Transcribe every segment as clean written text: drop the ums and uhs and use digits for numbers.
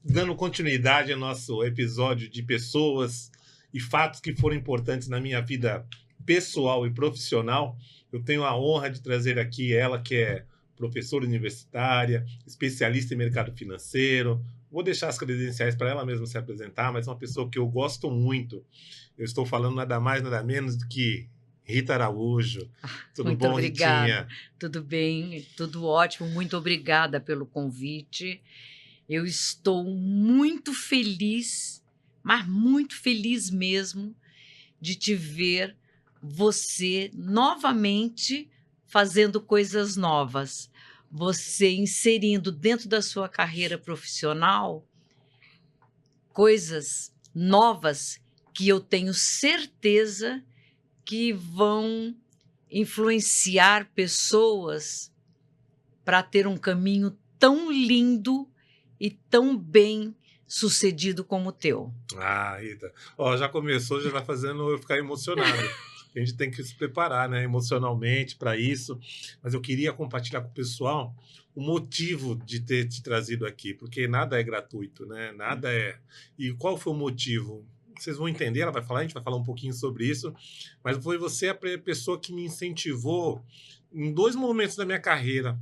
dando continuidade ao nosso episódio de pessoas e fatos que foram importantes na minha vida pessoal e profissional, eu tenho a honra de trazer aqui ela, que é professora universitária, especialista em mercado financeiro. Vou deixar as credenciais para ela mesma se apresentar, mas é uma pessoa que eu gosto muito. Eu estou falando nada mais, nada menos do que Rita Araújo. Tudo Muito bom, obrigada. Ritinha? Tudo bem, tudo ótimo. Muito obrigada pelo convite. Eu estou muito feliz, mas muito feliz mesmo, de te ver você novamente fazendo coisas novas. Você inserindo dentro da sua carreira profissional coisas novas que eu tenho certeza que vão influenciar pessoas para ter um caminho tão lindo e tão bem sucedido como o teu. Ah, Rita. Ó, já começou, já está fazendo eu ficar emocionado. A gente tem que se preparar, né, emocionalmente para isso. Mas eu queria compartilhar com o pessoal o motivo de ter te trazido aqui, porque nada é gratuito, né? Nada é. E qual foi o motivo? Vocês vão entender, ela vai falar, a gente vai falar um pouquinho sobre isso, mas foi você a pessoa que me incentivou em dois momentos da minha carreira,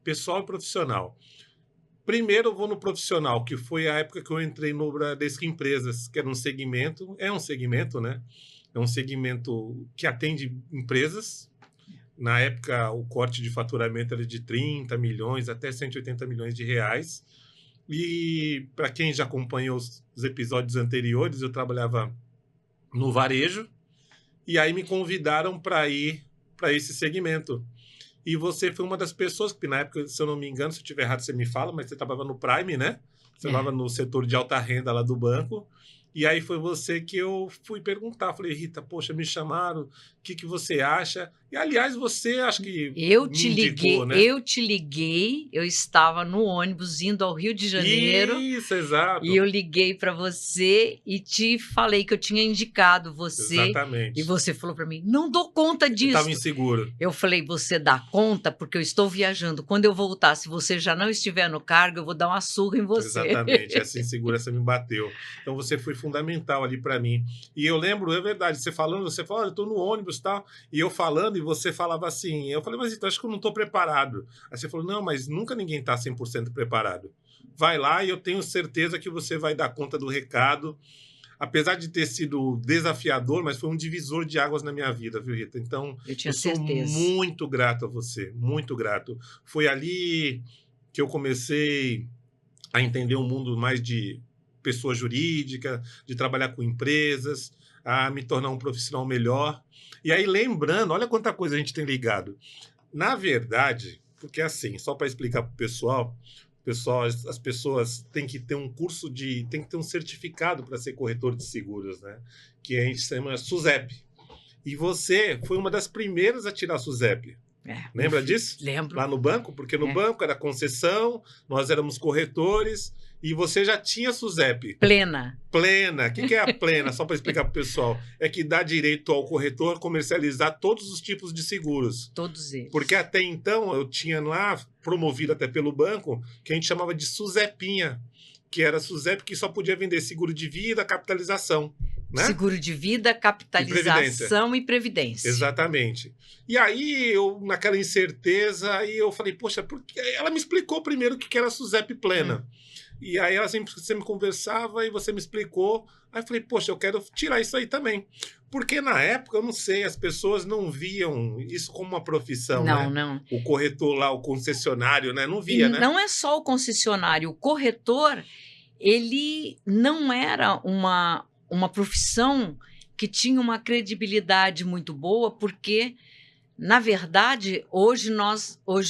pessoal e profissional. Primeiro eu vou no profissional, que foi a época que eu entrei no Bradesco Empresas, que era um segmento, né? É um segmento que atende empresas. Na época, o corte de faturamento era de 30 milhões até 180 milhões de reais. E para quem já acompanhou os episódios anteriores, eu trabalhava no varejo, e aí me convidaram para ir para esse segmento. E você foi uma das pessoas que, na época, se eu não me engano, se eu estiver errado, você me fala, mas você trabalhava no Prime, né? Você estava no setor de alta renda lá do banco. E aí foi você que eu fui perguntar. Falei, Rita, poxa, me chamaram, o que você acha? E, aliás, você acho que me indicou, né? Eu te liguei, eu estava no ônibus indo ao Rio de Janeiro. Isso, exato. E eu liguei para você e te falei que eu tinha indicado você. Exatamente. E você falou para mim, não dou conta disso. Estava inseguro. Eu falei, você dá conta porque eu estou viajando. Quando eu voltar, se você já não estiver no cargo, eu vou dar uma surra em você. Exatamente, essa insegurança me bateu. Então você foi fundamental ali para mim. E eu lembro, é verdade, você falando, você falou, olha, eu tô no ônibus e tal, e eu falando, e você falava assim, eu falei, mas então acho que eu não tô preparado. Aí você falou, não, mas nunca ninguém tá 100% preparado. Vai lá e eu tenho certeza que você vai dar conta do recado. Apesar de ter sido desafiador, mas foi um divisor de águas na minha vida, viu, Rita? Então, eu sou muito grato a você, muito grato. Foi ali que eu comecei a entender um mundo mais de pessoa jurídica, de trabalhar com empresas, a me tornar um profissional melhor. E aí, lembrando, olha quanta coisa a gente tem ligado. Na verdade, porque assim, só para explicar para o pessoal, as pessoas têm que ter um curso tem que ter um certificado para ser corretor de seguros, né? Que a gente chama SUSEP. E você foi uma das primeiras a tirar a SUSEP. Lembra disso? Lembro. Lá no banco, porque no banco era concessão, nós éramos corretores, e você já tinha SUSEP. Plena. Plena. O que é a plena? Só para explicar para o pessoal. É que dá direito ao corretor comercializar todos os tipos de seguros. Todos eles. Porque até então eu tinha lá, promovido até pelo banco, que a gente chamava de SUSEPinha, que era SUSEP que só podia vender seguro de vida, capitalização. Né? Seguro de vida, capitalização e previdência. Exatamente. E aí, eu, naquela incerteza, aí eu falei, poxa, porque ela me explicou primeiro o que era SUSEP plena. E aí você me conversava e você me explicou. Aí eu falei, poxa, eu quero tirar isso aí também. Porque na época, eu não sei, as pessoas não viam isso como uma profissão, né? Não. O corretor lá, o concessionário, né? Não via, né? Não é só o concessionário. O corretor, ele não era uma profissão que tinha uma credibilidade muito boa, porque, na verdade, hoje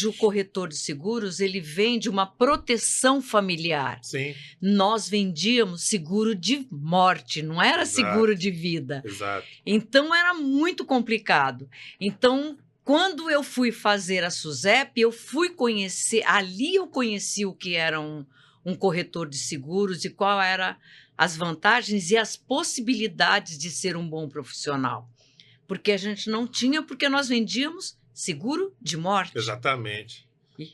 o corretor de seguros, ele vende uma proteção familiar. Sim. Nós vendíamos seguro de morte, não era seguro de vida. Exato. Então, era muito complicado. Então, quando eu fui fazer a SUSEP, eu fui conhecer, ali eu conheci o que era um corretor de seguros e qual era as vantagens e as possibilidades de ser um bom profissional. Porque a gente não tinha, porque nós vendíamos seguro de morte. Exatamente.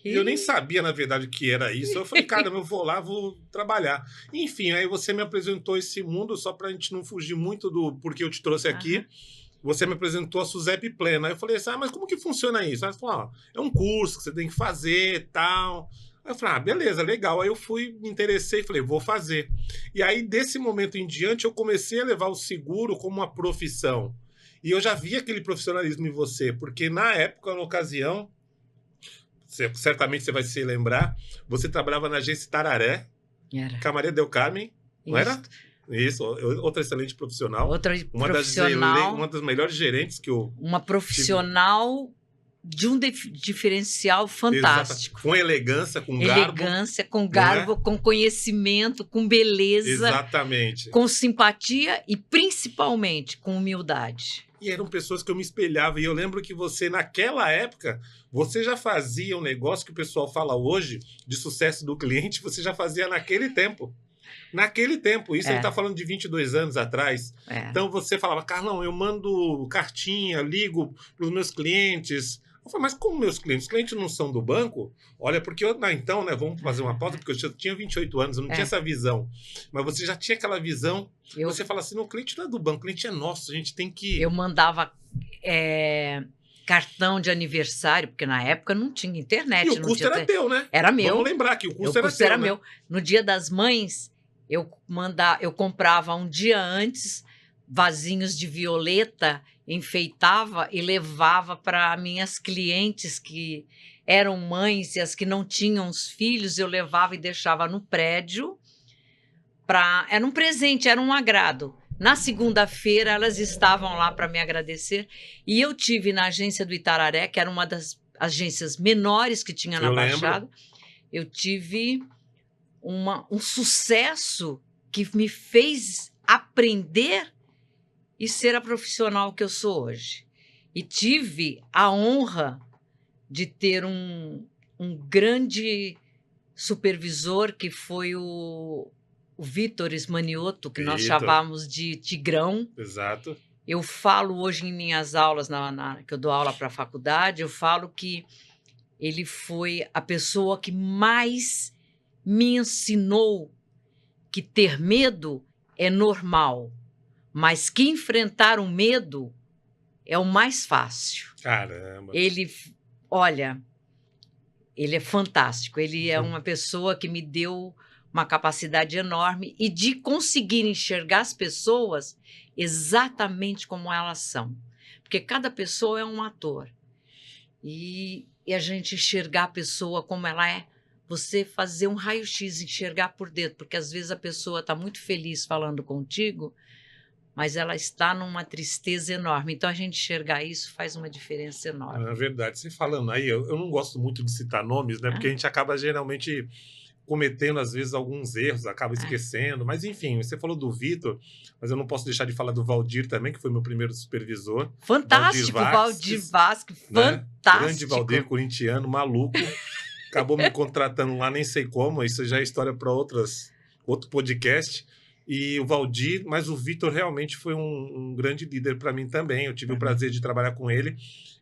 E eu nem sabia, na verdade, o que era isso. Eu falei, caramba, eu vou lá, vou trabalhar. Enfim, aí você me apresentou esse mundo, só para a gente não fugir muito do porquê eu te trouxe aqui. Aham. Você me apresentou a Suzep Plena. Aí eu falei assim, mas como que funciona isso? Aí você falou, é um curso que você tem que fazer e tal. Aí eu falei, beleza, legal. Aí eu fui, me interessei, falei, vou fazer. E aí, desse momento em diante, eu comecei a levar o seguro como uma profissão. E eu já vi aquele profissionalismo em você, porque na época, na ocasião, certamente você vai se lembrar, você trabalhava na agência Tararé, Era. Camaria Del Carmen, não era? Isso, outra excelente profissional. Outra profissional. Uma das melhores gerentes que eu... Uma profissional de um diferencial fantástico. Com elegância, com garbo. Elegância, com garbo, com conhecimento, com beleza. Exatamente. Com simpatia e, principalmente, com humildade. E eram pessoas que eu me espelhava. E eu lembro que você, naquela época, você já fazia um negócio que o pessoal fala hoje, de sucesso do cliente, você já fazia naquele tempo. Naquele tempo. Isso ele está falando de 22 anos atrás. Então você falava, Carlão, eu mando cartinha, ligo para os meus clientes. Eu falei, mas como meus clientes? Os clientes não são do banco? Olha, porque eu... então, né, vamos fazer uma pausa, porque eu já tinha 28 anos, eu não tinha essa visão. Mas você já tinha aquela visão. Você fala assim, não, o cliente não é do banco, o cliente é nosso, a gente tem que... Eu mandava cartão de aniversário, porque na época não tinha internet. E o custo era teu, né? Era meu. Vamos lembrar que o custo era teu, né? Meu. No Dia das Mães, eu comprava um dia antes vasinhos de violeta, enfeitava e levava para minhas clientes que eram mães e as que não tinham os filhos, eu levava e deixava no prédio. Era um presente, era um agrado. Na segunda-feira, elas estavam lá para me agradecer. E eu tive na agência do Itararé, que era uma das agências menores que tinha na Baixada, eu tive um sucesso que me fez aprender e ser a profissional que eu sou hoje. E tive a honra de ter um grande supervisor, que foi o Vitor Ismanioto, que nós chamávamos de Tigrão. Exato. Eu falo hoje em minhas aulas, que eu dou aula para a faculdade, eu falo que ele foi a pessoa que mais me ensinou que ter medo é normal, mas que enfrentar o medo é o mais fácil. Caramba! Olha, ele é fantástico. Ele é uma pessoa que me deu uma capacidade enorme e de conseguir enxergar as pessoas exatamente como elas são. Porque cada pessoa é um ator. E a gente enxergar a pessoa como ela é, você fazer um raio-x, enxergar por dentro, porque às vezes a pessoa está muito feliz falando contigo, mas ela está numa tristeza enorme. Então, a gente enxergar isso faz uma diferença enorme. É verdade. Você falando aí, eu não gosto muito de citar nomes, né? Porque a gente acaba geralmente cometendo, às vezes, alguns erros, acaba esquecendo. Mas, enfim, você falou do Vitor, mas eu não posso deixar de falar do Valdir também, que foi meu primeiro supervisor. Fantástico, Valdir Vasques, fantástico. Grande Valdir, corintiano, maluco. Acabou me contratando lá, nem sei como. Isso já é história para outro podcast. E o Valdir, mas o Vitor realmente foi um grande líder para mim também. Eu tive o prazer de trabalhar com ele.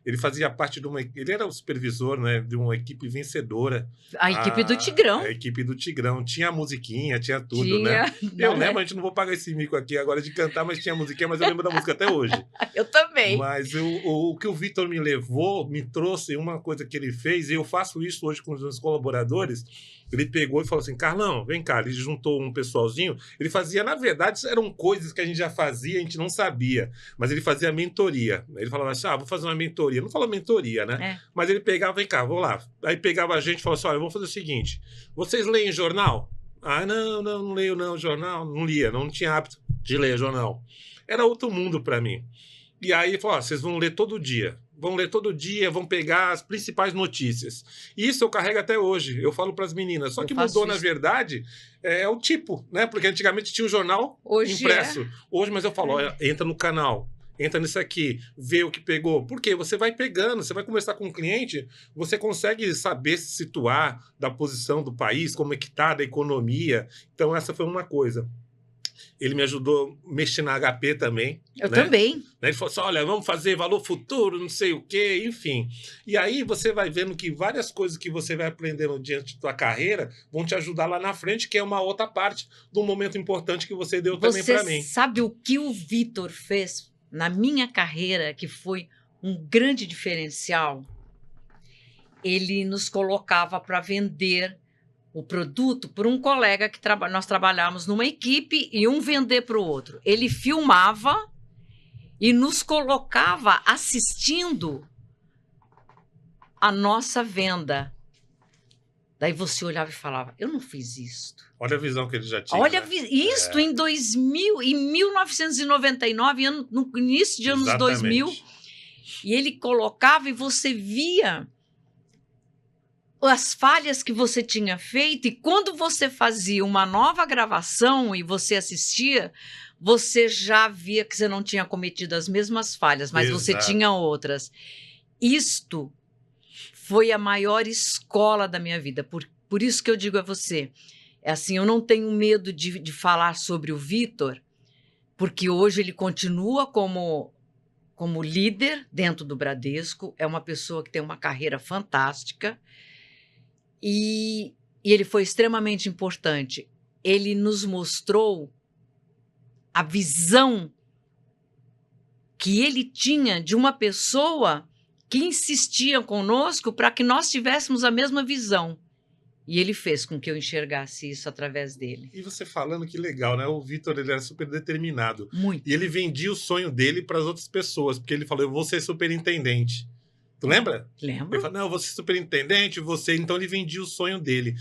Ele fazia parte de ele era o supervisor, né, de uma equipe vencedora. A equipe do Tigrão. A equipe do Tigrão. Tinha a musiquinha, tinha tudo, né? Eu lembro, a gente não vou pagar esse mico aqui agora de cantar, mas tinha a musiquinha, mas eu lembro da música até hoje. Eu também. Mas o que o Vitor me levou, me trouxe uma coisa que ele fez, e eu faço isso hoje com os meus colaboradores. Ele pegou e falou assim, Carlão, vem cá, ele juntou um pessoalzinho. Ele fazia, na verdade, eram coisas que a gente já fazia, a gente não sabia, mas ele fazia mentoria. Ele falava assim, vou fazer uma mentoria. Não falou mentoria, né? Mas ele pegava, vem cá, vou lá. Aí pegava a gente e falava assim, olha, vamos fazer o seguinte, vocês leem jornal? Não leio não, jornal. Não lia, não tinha hábito de ler jornal. Era outro mundo para mim. E aí ele falou, vocês vão ler todo dia. Vão ler todo dia, vão pegar as principais notícias. E isso eu carrego até hoje. Eu falo para as meninas. Só que mudou, na verdade, é o tipo, né? Porque antigamente tinha o jornal impresso. Hoje, mas eu falo, entra no canal, entra nisso aqui, vê o que pegou. Por quê? Você vai pegando, você vai conversar com o cliente, você consegue saber se situar da posição do país, como é que está, da economia. Então, essa foi uma coisa. Ele me ajudou a mexer na HP também. Eu né? também. Ele falou assim, olha, vamos fazer valor futuro, não sei o quê, enfim. E aí você vai vendo que várias coisas que você vai aprendendo diante da tua carreira vão te ajudar lá na frente, que é uma outra parte do momento importante que você deu também para mim. Você sabe o que o Vitor fez na minha carreira, que foi um grande diferencial? Ele nos colocava para vender o produto por um colega que nós trabalhávamos numa equipe e um vender para o outro. Ele filmava e nos colocava assistindo a nossa venda. Daí você olhava e falava, eu não fiz isto. Olha a visão que ele já tinha. Olha, né? isto em 2000, em 1999, no início de anos 2000, e ele colocava e você via as falhas que você tinha feito, e quando você fazia uma nova gravação e você assistia, você já via que você não tinha cometido as mesmas falhas, mas você tinha outras. Isto foi a maior escola da minha vida. Por isso que eu digo a você, é assim, eu não tenho medo de falar sobre o Vitor, porque hoje ele continua como líder dentro do Bradesco, é uma pessoa que tem uma carreira fantástica, e ele foi extremamente importante. Ele nos mostrou a visão que ele tinha de uma pessoa que insistia conosco para que nós tivéssemos a mesma visão. E ele fez com que eu enxergasse isso através dele. E você falando, que legal, né? O Vitor, ele era super determinado. Muito. E ele vendia o sonho dele para as outras pessoas, porque ele falou, eu vou ser superintendente. Tu lembra? Lembro. Ele falou, não, eu vou ser superintendente, você... Então ele vendia o sonho dele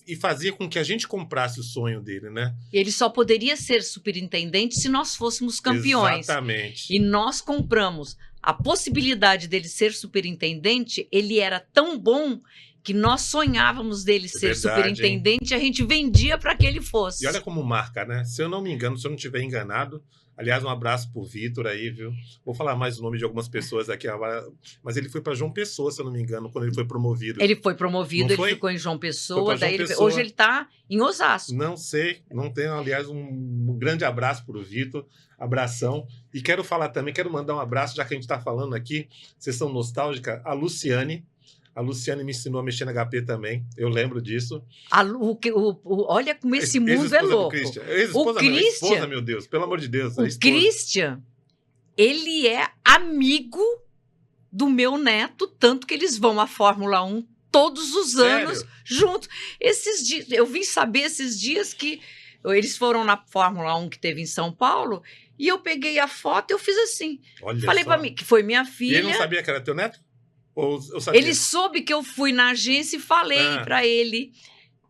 e fazia com que a gente comprasse o sonho dele, né? Ele só poderia ser superintendente se nós fôssemos campeões. Exatamente. E nós compramos a possibilidade dele ser superintendente. Ele era tão bom que nós sonhávamos dele ser superintendente, e a gente vendia para que ele fosse. E olha como marca, né? Se eu não me engano, se eu não estiver enganado, aliás, um abraço pro Vitor aí, viu? Vou falar mais o nome de algumas pessoas aqui, mas ele foi para João Pessoa, se eu não me engano, quando ele foi promovido. Ele foi promovido, ele ficou em João Pessoa, hoje ele está em Osasco. Não sei, não tenho, aliás, um grande abraço pro Vitor, abração. E quero falar também, quero mandar um abraço, já que a gente está falando aqui, sessão nostálgica, a Luciane. A Luciane me ensinou a mexer na HP também, eu lembro disso. Olha como esse mundo é louco. Ex-esposa, meu Deus, pelo amor de Deus. O Christian, ele é amigo do meu neto, tanto que eles vão à Fórmula 1 todos os anos juntos. Esses dias, eu vim saber esses dias que eles foram na Fórmula 1 que teve em São Paulo, e eu peguei a foto e eu fiz assim. Olha falei para mim, que foi minha filha. E ele não sabia que era teu neto? Ou eu sabia? Ele soube que eu fui na agência e falei para ele.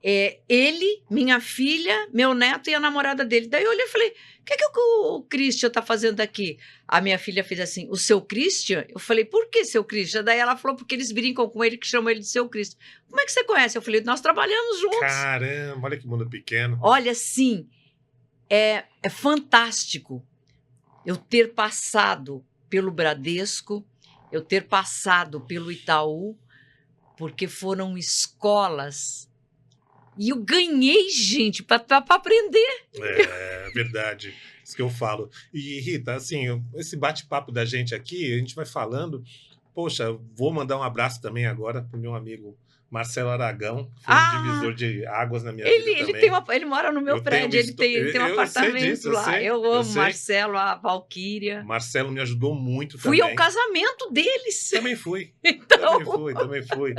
Ele, minha filha, meu neto e a namorada dele. Daí eu olhei e falei, o que o Christian tá fazendo aqui? A minha filha fez assim, o seu Christian? Eu falei, por que seu Christian? Daí ela falou, porque eles brincam com ele, que chamam ele de seu Christian. Como é que você conhece? Eu falei, nós trabalhamos juntos. Caramba, olha que mundo pequeno. Olha, sim, é fantástico eu ter passado pelo Bradesco, eu ter passado pelo Itaú, porque foram escolas. E eu ganhei gente para aprender. É verdade, isso que eu falo. E, Rita, assim, esse bate-papo da gente aqui, a gente vai falando. Poxa, vou mandar um abraço também agora para o meu amigo Marcelo Aragão, que foi um divisor de águas na minha vida também. Ele mora no meu prédio, ele tem um apartamento lá. Eu amo Marcelo, a Valquíria. Marcelo me ajudou muito também. Fui ao casamento deles. Também fui. Então... Também fui.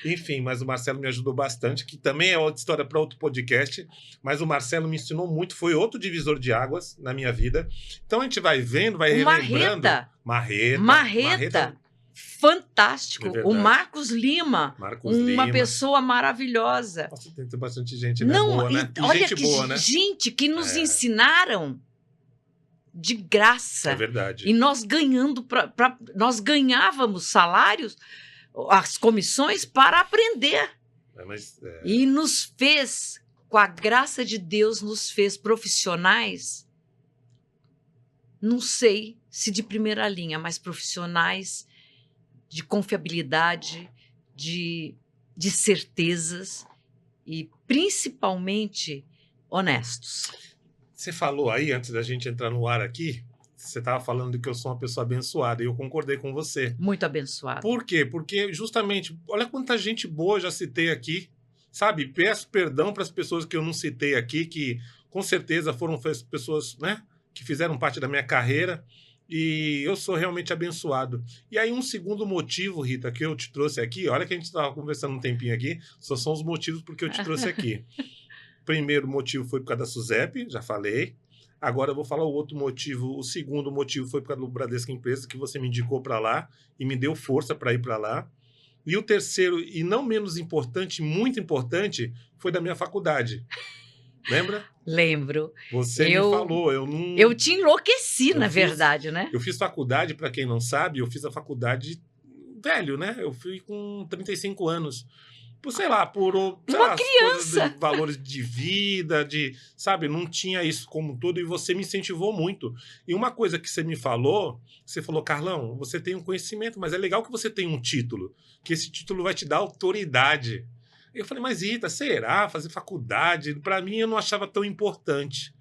Enfim, mas o Marcelo me ajudou bastante, que também é outra história para outro podcast, mas o Marcelo me ensinou muito, foi outro divisor de águas na minha vida. Então a gente vai vendo, vai relembrando. Marreta. Fantástico. O Marcos Lima, uma pessoa maravilhosa. Nossa, tem bastante gente, né? Boa, né? E olha gente boa, né? Gente que nos ensinaram de graça. É verdade. E nós nós ganhávamos salários, as comissões para aprender. E nos fez, com a graça de Deus, nos fez profissionais. Não sei se de primeira linha, mas profissionais de confiabilidade, de certezas e, principalmente, honestos. Você falou aí, antes da gente entrar no ar aqui, você estava falando que eu sou uma pessoa abençoada, e eu concordei com você. Muito abençoada. Por quê? Porque justamente, olha quanta gente boa eu já citei aqui, sabe? Peço perdão para as pessoas que eu não citei aqui, que com certeza foram pessoas, né, que fizeram parte da minha carreira, e eu sou realmente abençoado. E aí um segundo motivo, Rita, que eu te trouxe aqui, olha que a gente estava conversando um tempinho aqui, só são os motivos porque eu te trouxe aqui. Primeiro motivo foi por causa da SUSEP, já falei. Agora eu vou falar o outro motivo. O segundo motivo foi por causa do Bradesco Empresas, que você me indicou para lá e me deu força para ir para lá. E o terceiro, e não menos importante, muito importante, foi da minha faculdade. Lembra? Lembro. Você me falou. Eu te enlouqueci, na verdade, né? Eu fiz faculdade, para quem não sabe, eu fiz a faculdade velho, né? Eu fui com 35 anos. Por, sei lá, uma criança. De valores de vida, sabe, não tinha isso como um todo, e você me incentivou muito. E uma coisa que você me falou, você falou, Carlão, você tem um conhecimento, mas é legal que você tenha um título, que esse título vai te dar autoridade. Eu falei, mas Rita, será? Fazer faculdade? Para mim, eu não achava tão importante.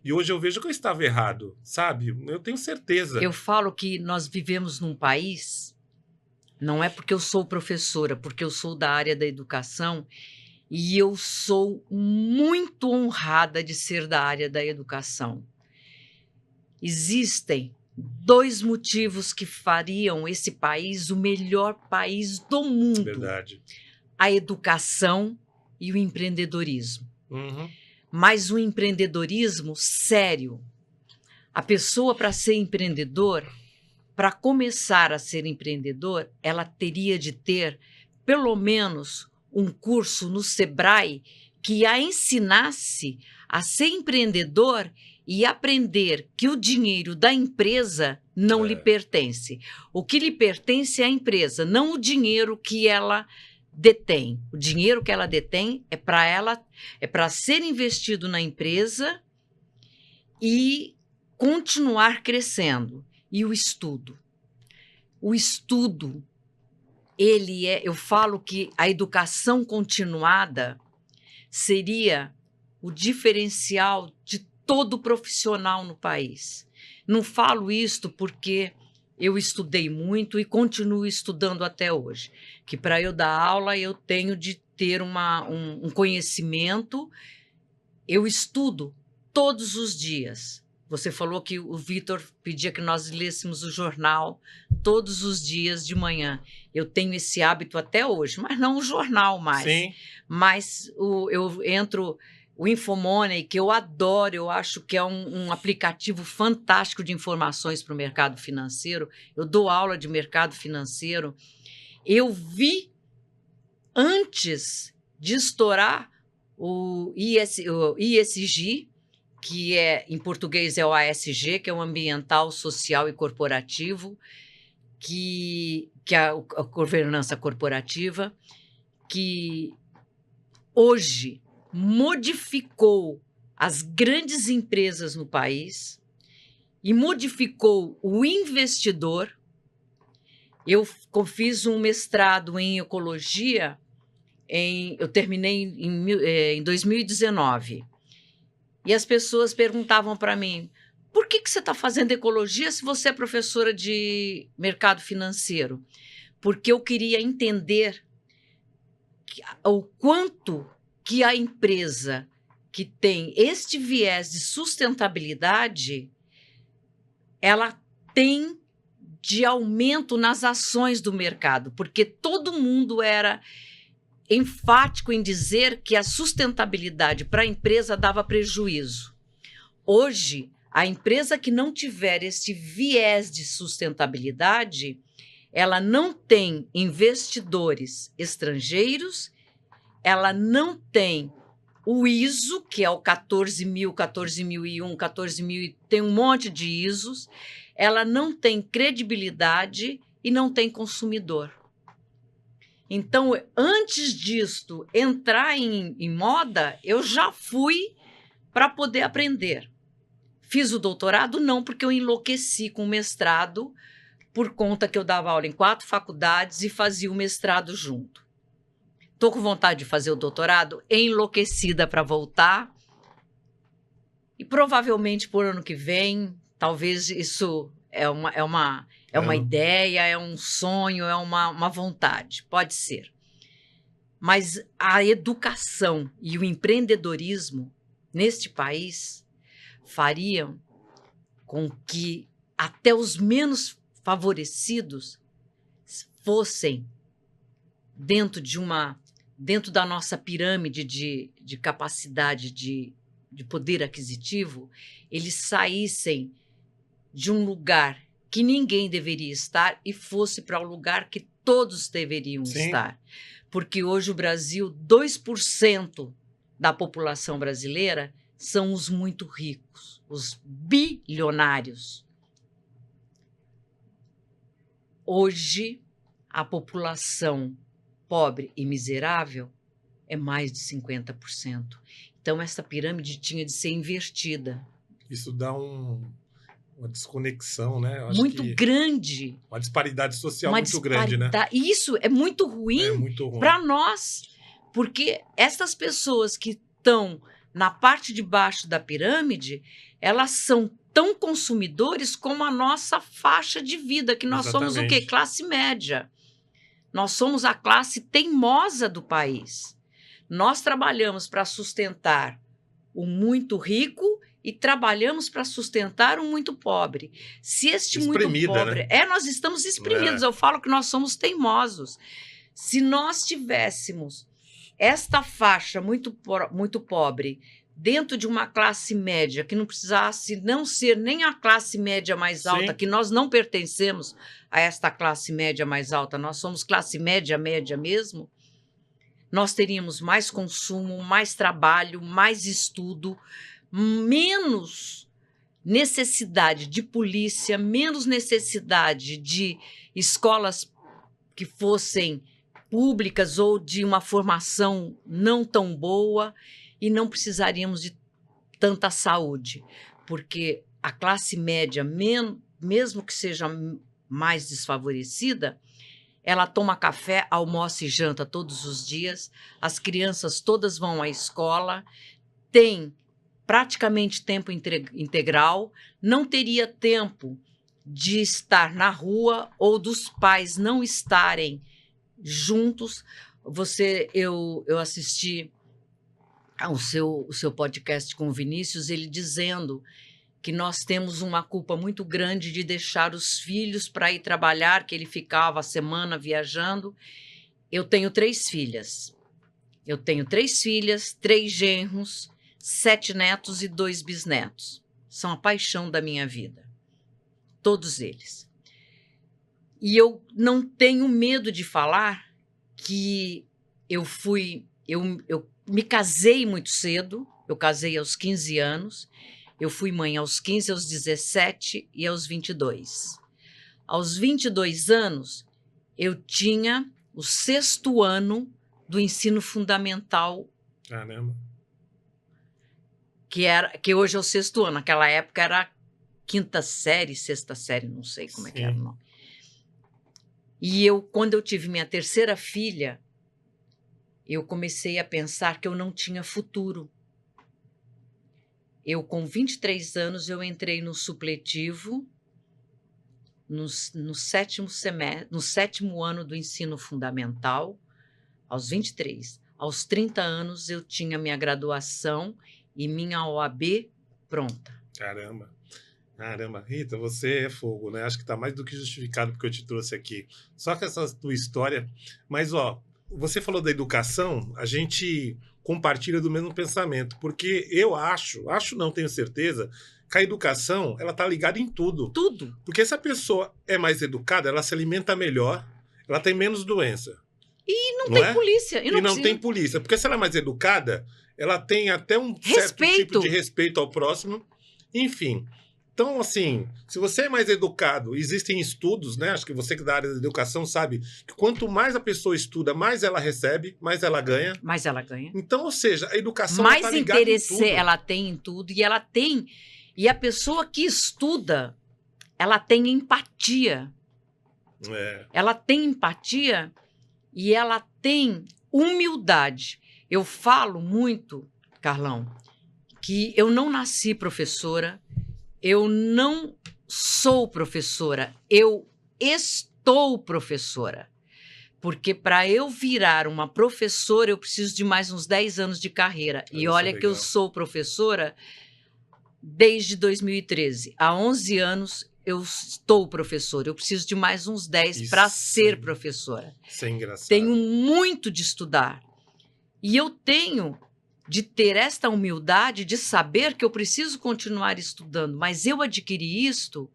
E hoje eu vejo que eu estava errado, sabe? Eu tenho certeza. Eu falo que nós vivemos num país... Não é porque eu sou professora, porque eu sou da área da educação e eu sou muito honrada de ser da área da educação. Existem 2 motivos que fariam esse país o melhor país do mundo. Verdade. A educação e o empreendedorismo. Uhum. Mas o empreendedorismo sério. A pessoa, para ser empreendedor... Para começar a ser empreendedor, ela teria de ter, pelo menos, um curso no Sebrae que a ensinasse a ser empreendedor e aprender que o dinheiro da empresa não lhe pertence. O que lhe pertence é a empresa, não o dinheiro que ela detém. O dinheiro que ela detém é para ser investido na empresa e continuar crescendo. E o estudo. O estudo, eu falo que a educação continuada seria o diferencial de todo profissional no país. Não falo isto porque eu estudei muito e continuo estudando até hoje. Que para eu dar aula eu tenho de ter um conhecimento. Eu estudo todos os dias. Você falou que o Vitor pedia que nós lêssemos o jornal todos os dias de manhã. Eu tenho esse hábito até hoje, mas não o jornal mais. Sim. Mas eu entro... O Infomoney, que eu adoro, eu acho que é um aplicativo fantástico de informações para o mercado financeiro. Eu dou aula de mercado financeiro. Eu vi, antes de estourar o ESG, que em português é o ASG, que é o ambiental, social e corporativo, que é a governança corporativa, que hoje modificou as grandes empresas no país e modificou o investidor. Eu fiz um mestrado em ecologia, eu terminei em 2019. E as pessoas perguntavam para mim, por que você está fazendo ecologia se você é professora de mercado financeiro? Porque eu queria entender o quanto que a empresa que tem este viés de sustentabilidade, ela tem de aumento nas ações do mercado, porque todo mundo era enfático em dizer que a sustentabilidade para a empresa dava prejuízo. Hoje, a empresa que não tiver esse viés de sustentabilidade, ela não tem investidores estrangeiros, ela não tem o ISO, que é o 14.000, 14.001, 14.000, tem um monte de ISOs, ela não tem credibilidade e não tem consumidor. Então, antes disto entrar em moda, eu já fui para poder aprender. Fiz o doutorado? Não, porque eu enlouqueci com o mestrado, por conta que eu dava aula em 4 faculdades e fazia o mestrado junto. Estou com vontade de fazer o doutorado, enlouquecida para voltar. E provavelmente por ano que vem, talvez isso é uma ideia, é um sonho, é uma vontade, pode ser. Mas a educação e o empreendedorismo neste país fariam com que até os menos favorecidos fossem dentro da nossa pirâmide de capacidade de poder aquisitivo, eles saíssem de um lugar que ninguém deveria estar e fosse para o lugar que todos deveriam estar. Porque hoje o Brasil, 2% da população brasileira são os muito ricos, os bilionários. Hoje, a população pobre e miserável é mais de 50%. Então, essa pirâmide tinha de ser invertida. Isso dá uma desconexão, né? Eu acho muito que grande. Uma disparidade social muito grande, né? Isso é muito ruim para nós, porque essas pessoas que estão na parte de baixo da pirâmide, elas são tão consumidores como a nossa faixa de vida, que nós somos o quê? Classe média. Nós somos a classe teimosa do país. Nós trabalhamos para sustentar o muito rico e trabalhamos para sustentar o muito pobre. Se este muito pobre... Né? Nós estamos exprimidos. Eu falo que nós somos teimosos. Se nós tivéssemos esta faixa muito pobre dentro de uma classe média, que não precisasse não ser nem a classe média mais alta, que nós não pertencemos a esta classe média mais alta, nós somos classe média mesmo, nós teríamos mais consumo, mais trabalho, mais estudo, menos necessidade de polícia, menos necessidade de escolas que fossem públicas ou de uma formação não tão boa, e não precisaríamos de tanta saúde, porque a classe média, mesmo que seja mais desfavorecida, ela toma café, almoça e janta todos os dias, as crianças todas vão à escola, tem praticamente tempo integral, não teria tempo de estar na rua ou dos pais não estarem juntos. Eu assisti o seu podcast com o Vinícius, ele dizendo que nós temos uma culpa muito grande de deixar os filhos para ir trabalhar, que ele ficava a semana viajando. Eu tenho 3 filhas. 3 genros, 7 netos e 2 bisnetos. São a paixão da minha vida. Todos eles. E eu não tenho medo de falar que eu me casei muito cedo, eu casei aos 15 anos, eu fui mãe aos 15, aos 17 e aos 22. Aos 22 anos, eu tinha o 6º ano do ensino fundamental. Caramba. Que hoje é o 6º ano, naquela época era a 5ª série, 6ª série, não sei como é que era o nome. E quando eu tive minha 3ª filha, eu comecei a pensar que eu não tinha futuro. Com 23 anos, eu entrei no supletivo, no 7º ano do ensino fundamental, aos 23. Aos 30 anos, eu tinha minha graduação e minha OAB pronta. Caramba. Rita, você é fogo, né? Acho que está mais do que justificado porque eu te trouxe aqui. Só que essa tua história... Mas, você falou da educação, a gente compartilha do mesmo pensamento, porque eu acho não, tenho certeza, que a educação, ela tá ligada em tudo. Tudo. Porque se a pessoa é mais educada, ela se alimenta melhor, ela tem menos doença. E não tem polícia. E não tem polícia. Porque se ela é mais educada, ela tem até um certo tipo de respeito ao próximo. Enfim... Então, assim, se você é mais educado, existem estudos, né? Acho que você que é da área da educação sabe que quanto mais a pessoa estuda, mais ela recebe, mais ela ganha. Mais ela ganha. Então, ou seja, a educação mais tá ligada em tudo. Ela tem em tudo e a pessoa que estuda, ela tem empatia. Ela tem empatia e ela tem humildade. Eu falo muito, Carlão, que eu não nasci professora, eu não sou professora, eu estou professora. Porque para eu virar uma professora, eu preciso de mais uns 10 anos de carreira. E Isso é olha que eu legal. sou professora desde 2013. Há 11 anos eu estou professora. Eu preciso de mais uns 10 para ser professora. Isso é engraçado. Tenho muito de estudar. E eu tenho de ter esta humildade de saber que eu preciso continuar estudando. Mas eu adquiri isto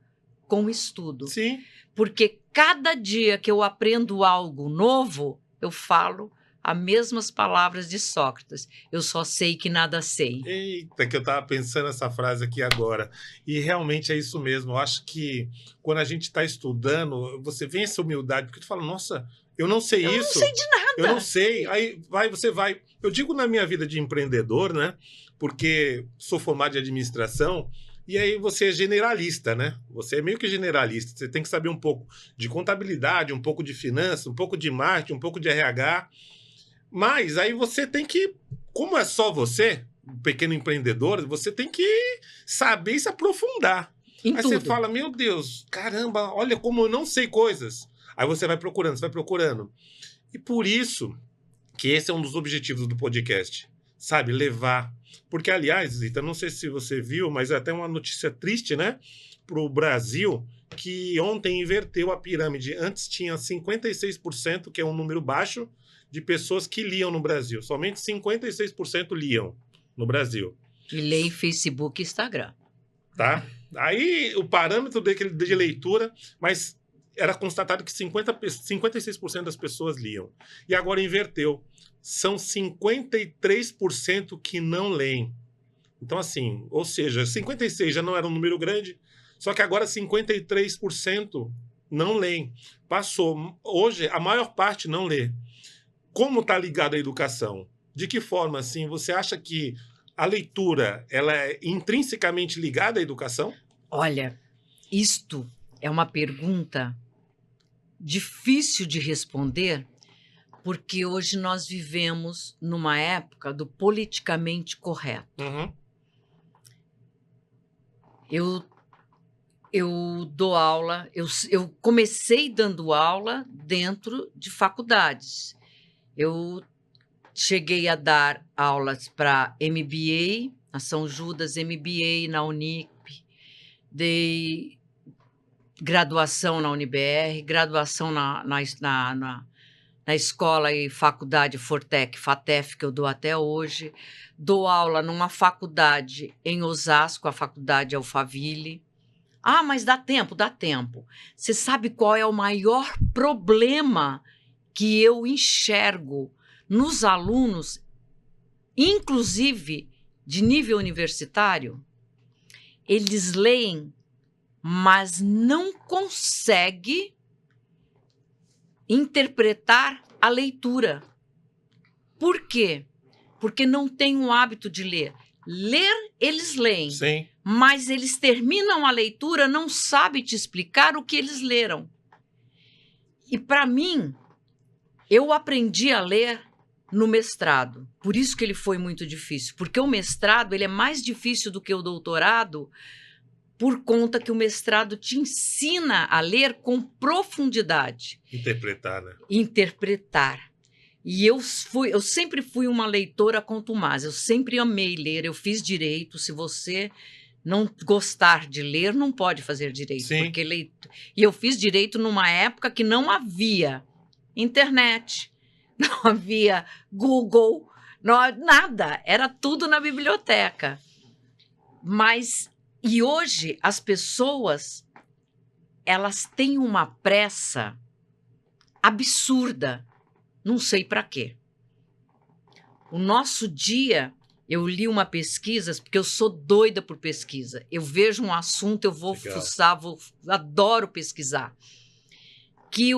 com estudo. Sim. Porque cada dia que eu aprendo algo novo, eu falo as mesmas palavras de Sócrates. Eu só sei que nada sei. Eita, que eu estava pensando essa frase aqui agora. E realmente é isso mesmo. Eu acho que quando a gente está estudando, você vem essa humildade, porque tu fala, nossa, eu não sei isso. Eu não sei de nada. Eu não sei. Aí você vai. Eu digo na minha vida de empreendedor, né? Porque sou formado em administração. E aí você é generalista, né? Você é meio que generalista. Você tem que saber um pouco de contabilidade, um pouco de finanças, um pouco de marketing, um pouco de RH. Mas aí você tem que, como é só você, um pequeno empreendedor, você tem que saber se aprofundar. Em Aí tudo. você fala, meu Deus, caramba, olha como eu não sei coisas. Aí você vai procurando, você vai procurando. E por isso que esse é um dos objetivos do podcast, sabe? Levar. Porque, aliás, Zita, não sei se você viu, mas é até uma notícia triste, né? Para o Brasil, que ontem inverteu a pirâmide. Antes tinha 56%, que é um número baixo, de pessoas que liam no Brasil. Somente 56% liam no Brasil. E leio Facebook e Instagram. Tá? Aí o parâmetro de leitura, mas era constatado que 56% das pessoas liam. E agora inverteu. São 53% que não leem. Então, assim, ou seja, 56% já não era um número grande, só que agora 53% não leem. Passou. Hoje, a maior parte não lê. Como está ligado à educação? De que forma, assim, você acha que a leitura ela é intrinsecamente ligada à educação? Olha, isto é uma pergunta difícil de responder, porque hoje nós vivemos numa época do politicamente correto. Uhum. Eu dou aula, eu comecei dando aula dentro de faculdades. Eu cheguei a dar aulas para MBA, na São Judas MBA, na Unip, dei graduação na UniBR, graduação na escola e faculdade Fortec, FATEF, que eu dou até hoje. Dou aula numa faculdade em Osasco, a faculdade Alphaville. Ah, mas dá tempo, dá tempo. Você sabe qual é o maior problema que eu enxergo nos alunos, inclusive de nível universitário? Eles leem, mas não conseguem interpretar a leitura. Por quê? Porque não têm o hábito de ler. Ler, eles leem. Sim. Mas eles terminam a leitura, não sabem te explicar o que eles leram. E, para mim, eu aprendi a ler no mestrado. Por isso que ele foi muito difícil. Porque o mestrado ele é mais difícil do que o doutorado, por conta que o mestrado te ensina a ler com profundidade. Interpretar, né? Interpretar. E eu sempre fui uma leitora contumaz. Eu sempre amei ler. Eu fiz direito. Se você não gostar de ler, não pode fazer direito. Sim. Porque E eu fiz direito numa época que não havia internet, não havia Google, nada. Era tudo na biblioteca. E hoje as pessoas, elas têm uma pressa absurda. Não sei para quê. O nosso dia, eu li uma pesquisa, porque eu sou doida por pesquisa. Eu vejo um assunto, eu vou fuçar, adoro pesquisar. Que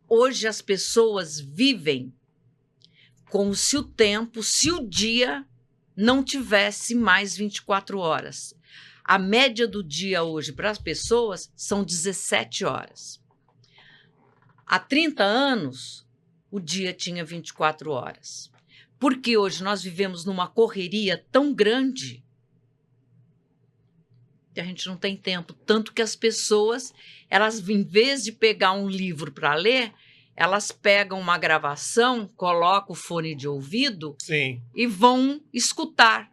hoje as pessoas vivem como se o dia não tivesse mais 24 horas. A média do dia hoje para as pessoas são 17 horas. Há 30 anos, o dia tinha 24 horas. Porque hoje nós vivemos numa correria tão grande que a gente não tem tempo. Tanto que as pessoas, elas, em vez de pegar um livro para ler, elas pegam uma gravação, colocam o fone de ouvido Sim. e vão escutar.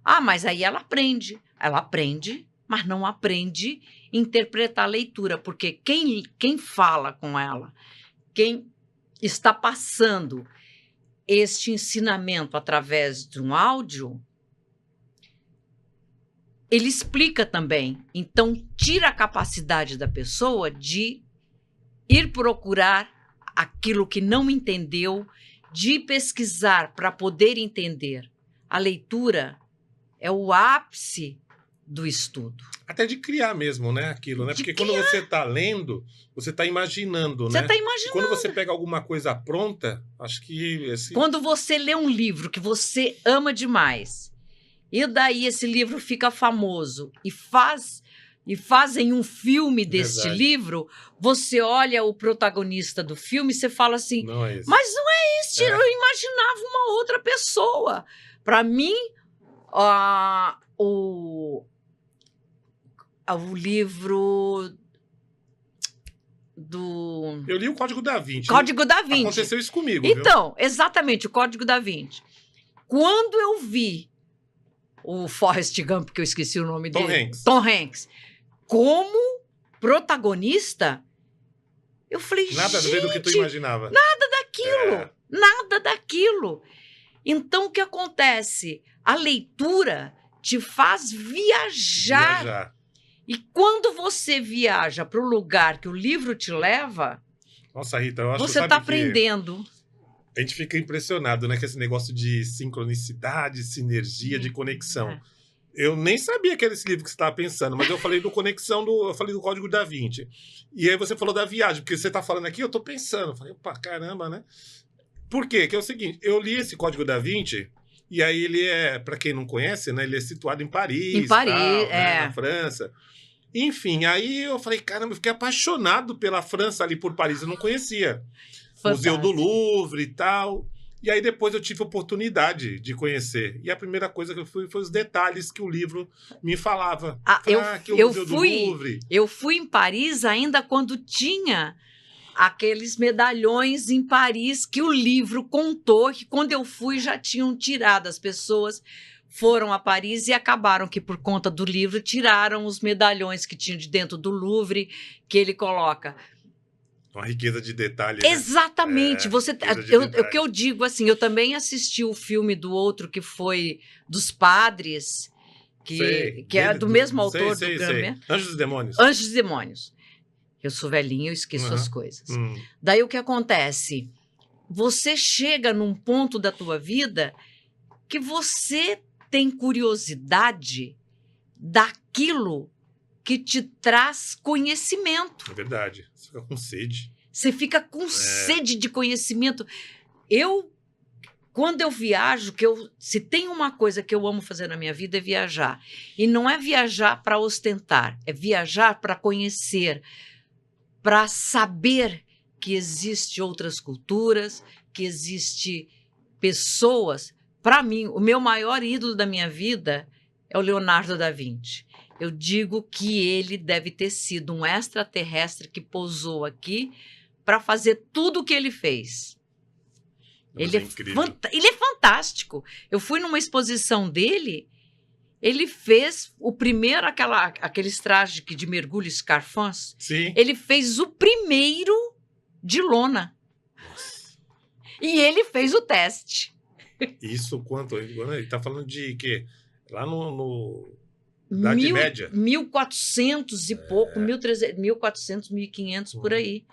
Ah, mas aí ela aprende. Ela aprende, mas não aprende a interpretar a leitura, porque quem fala com ela, quem está passando este ensinamento através de um áudio, ele explica também. Então, tira a capacidade da pessoa de ir procurar aquilo que não entendeu, de pesquisar para poder entender. A leitura é o ápice do estudo. Até de criar mesmo, né? Aquilo, né? Porque quando você está lendo, você está imaginando, né? Você está imaginando. E quando você pega alguma coisa pronta, acho que... Quando você lê um livro que você ama demais, e daí esse livro fica famoso e fazem um filme deste livro, você olha o protagonista do filme e você fala assim, não é esse. Mas não é este, eu imaginava uma outra pessoa. Para mim, o livro do... Eu li o Código da Vinci. Código da Vinci. Aconteceu isso comigo, Então, exatamente, o Código da Vinci. Quando eu vi o Forrest Gump, que eu esqueci o nome dele. Tom Hanks. Como protagonista, eu falei, nada a ver do que tu imaginava. Nada daquilo. Então, o que acontece? A leitura te faz viajar. E quando você viaja para o lugar que o livro te leva, nossa, Rita, eu acho você está aprendendo. A gente fica impressionado, né? Com esse negócio de sincronicidade, sinergia, de conexão. Eu nem sabia que era esse livro que você estava pensando, mas eu falei eu falei do Código da Vinci. E aí você falou da viagem, porque você está falando aqui, eu estou pensando. Eu falei, opa, caramba, né? Por quê? Que é o seguinte, eu li esse Código da Vinci, e aí ele para quem não conhece, né? Ele é situado em Paris. Em Paris, né, na França. Enfim, aí eu falei, caramba, eu fiquei apaixonado pela França ali por Paris, eu não conhecia. Fantástico. Museu do Louvre e tal. E aí depois eu tive a oportunidade de conhecer. E a primeira coisa que eu fui foi os detalhes que o livro me falava. Eu fui em Paris ainda quando tinha aqueles medalhões em Paris que o livro contou, que quando eu fui já tinham tirado. As pessoas foram a Paris e acabaram que, por conta do livro, tiraram os medalhões que tinham de dentro do Louvre, que ele coloca. Uma riqueza de detalhes. Exatamente. Né? O que eu digo assim, eu também assisti o filme do outro que foi dos padres, que é do mesmo autor do Grammer. Anjos e Demônios. Anjos e Demônios. Eu sou velhinha, eu esqueço as coisas. Daí o que acontece? Você chega num ponto da tua vida que você tem curiosidade daquilo que te traz conhecimento. É verdade. Você fica com sede. Você fica com sede de conhecimento. Quando eu viajo, se tem uma coisa que eu amo fazer na minha vida é viajar. E não é viajar para ostentar, é viajar para conhecer, para saber que existem outras culturas, que existem pessoas. Para mim, o meu maior ídolo da minha vida é o Leonardo da Vinci. Eu digo que ele deve ter sido um extraterrestre que pousou aqui para fazer tudo o que ele fez. Ele é fantástico. Eu fui numa exposição dele, ele fez o primeiro, aqueles trajes de mergulho escarfãs. Sim. Ele fez o primeiro de lona. E ele fez o teste. Isso quanto? Ele está falando de quê? Lá no Idade Média? 1400 e pouco, 1400, 1500, por aí.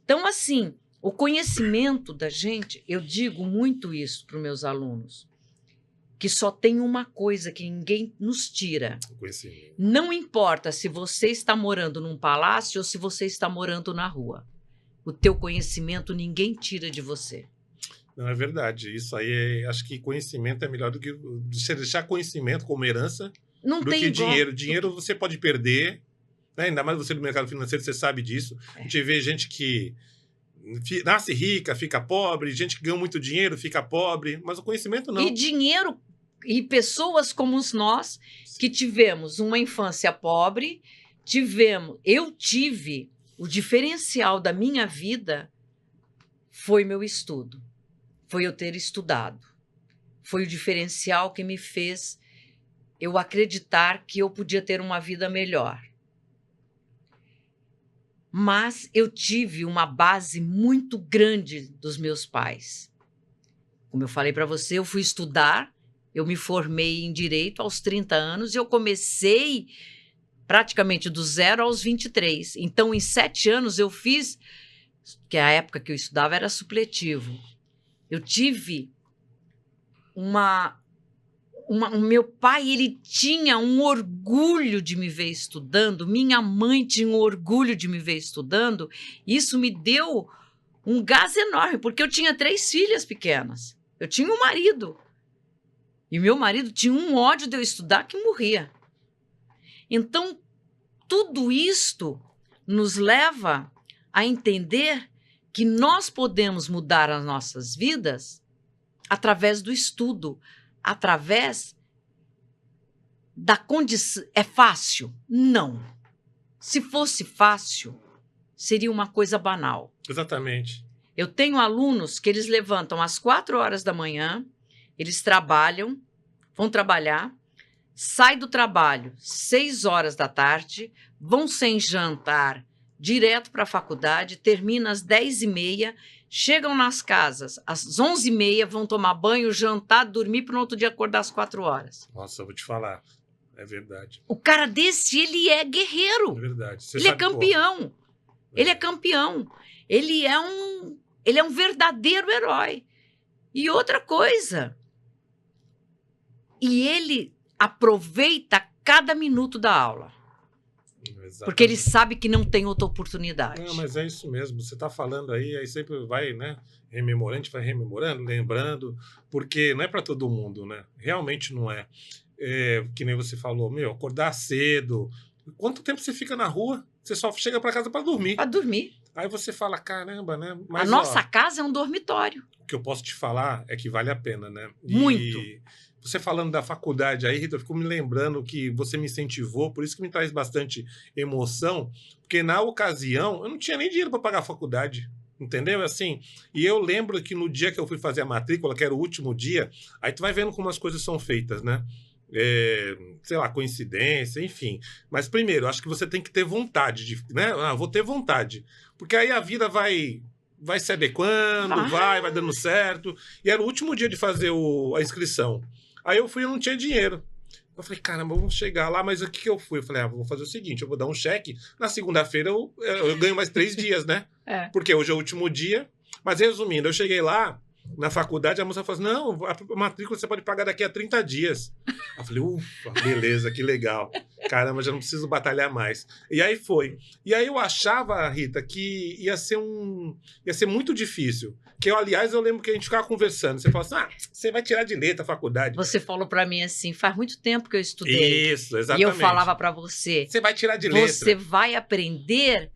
Então, assim, o conhecimento da gente, eu digo muito isso para os meus alunos, que só tem uma coisa que ninguém nos tira. O conhecimento. Não importa se você está morando num palácio ou se você está morando na rua. O teu conhecimento ninguém tira de você. Não, é verdade. Isso aí, acho que conhecimento é melhor do que você deixar conhecimento como herança do que dinheiro. Dinheiro você pode perder, né? Ainda mais você do mercado financeiro, você sabe disso. A gente vê gente que nasce rica, fica pobre, gente que ganha muito dinheiro, fica pobre, mas o conhecimento não. E dinheiro, e pessoas como nós que tivemos uma infância pobre, eu tive o diferencial da minha vida foi meu estudo, foi eu ter estudado, foi o diferencial que me fez eu acreditar que eu podia ter uma vida melhor. Mas eu tive uma base muito grande dos meus pais. Como eu falei para você, eu fui estudar, eu me formei em Direito aos 30 anos e eu comecei praticamente do 0 aos 23. Então, em 7 anos, eu fiz, que a época que eu estudava era supletivo. Eu tive o meu pai, ele tinha um orgulho de me ver estudando, minha mãe tinha um orgulho de me ver estudando. Isso me deu um gás enorme, porque eu tinha 3 filhas pequenas. Eu tinha um marido. E meu marido tinha um ódio de eu estudar que morria. Então, tudo isto nos leva a entender que nós podemos mudar as nossas vidas através do estudo, através da condição. É fácil? Não. Se fosse fácil, seria uma coisa banal. Exatamente. Eu tenho alunos que eles levantam às 4 horas da manhã, eles trabalham, vão trabalhar, saem do trabalho 6 horas da tarde, vão sem jantar direto para a faculdade, termina às 10h30, chegam nas casas às 11h30, vão tomar banho, jantar, dormir para no outro dia acordar às 4 horas. Nossa, eu vou te falar. É verdade. O cara desse, ele é guerreiro. É verdade. Você ele é sabe, campeão. Ele é campeão. Ele é um verdadeiro herói. E outra coisa, e ele aproveita cada minuto da aula. Exatamente. Porque ele sabe que não tem outra oportunidade. Não, mas é isso mesmo. Você está falando aí sempre vai, né? Rememorando, a gente vai rememorando, lembrando, porque não é para todo mundo, né? Realmente não é. Que nem você falou, acordar cedo. Quanto tempo você fica na rua? Você só chega para casa para dormir. Para dormir. Aí você fala, caramba, né? Mas, a nossa casa é um dormitório. O que eu posso te falar é que vale a pena, né? Muito. E você falando da faculdade aí, Rita, eu fico me lembrando que você me incentivou, por isso que me traz bastante emoção, porque na ocasião eu não tinha nem dinheiro para pagar a faculdade. Entendeu? Assim, e eu lembro que no dia que eu fui fazer a matrícula, que era o último dia, aí tu vai vendo como as coisas são feitas, né? Sei lá, coincidência, enfim. Mas primeiro, acho que você tem que ter vontade, né? Vou ter vontade. Porque aí a vida vai se adequando, vai dando certo. E era o último dia de fazer a inscrição. Aí eu fui e não tinha dinheiro. Eu falei, caramba, vamos chegar lá, mas o que eu fui? Eu falei, vou fazer o seguinte, eu vou dar um cheque, na segunda-feira eu ganho mais 3 dias, né? Porque hoje é o último dia. Mas resumindo, eu cheguei lá, na faculdade, a moça falou assim, não, a matrícula você pode pagar daqui a 30 dias. Eu falei, ufa, beleza, que legal. Caramba, já não preciso batalhar mais. E aí foi. E aí eu achava, Rita, que ia ser muito difícil. Que aliás, eu lembro que a gente ficava conversando. Você falou assim, você vai tirar de letra a faculdade. Você falou para mim assim, faz muito tempo que eu estudei. Isso, exatamente. E eu falava para você. Você vai tirar de letra. Você vai aprender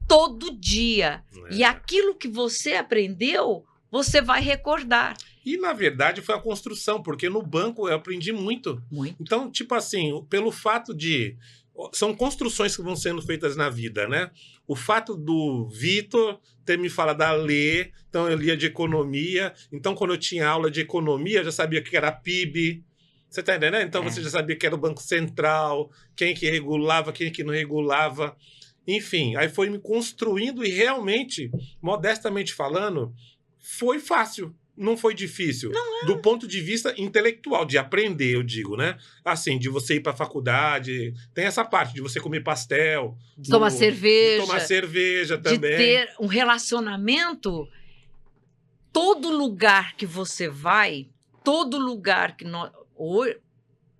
todo dia. E aquilo que você aprendeu, você vai recordar. E, na verdade, foi a construção, porque no banco eu aprendi muito. Muito. Então, tipo assim, pelo fato de... São construções que vão sendo feitas na vida, né? O fato do Vitor ter me falado da Lê, então eu lia de economia. Então, quando eu tinha aula de economia, eu já sabia o que era PIB. Você tá entendendo? Então, você já sabia que era o Banco Central, quem que regulava, quem que não regulava. Enfim, aí foi me construindo e realmente, modestamente falando, foi fácil. Não foi difícil. Não é. Do ponto de vista intelectual, de aprender, eu digo, né? Assim, de você ir para a faculdade, tem essa parte de você comer pastel. De tomar cerveja. De tomar cerveja também. De ter um relacionamento. Todo lugar que você vai, todo lugar que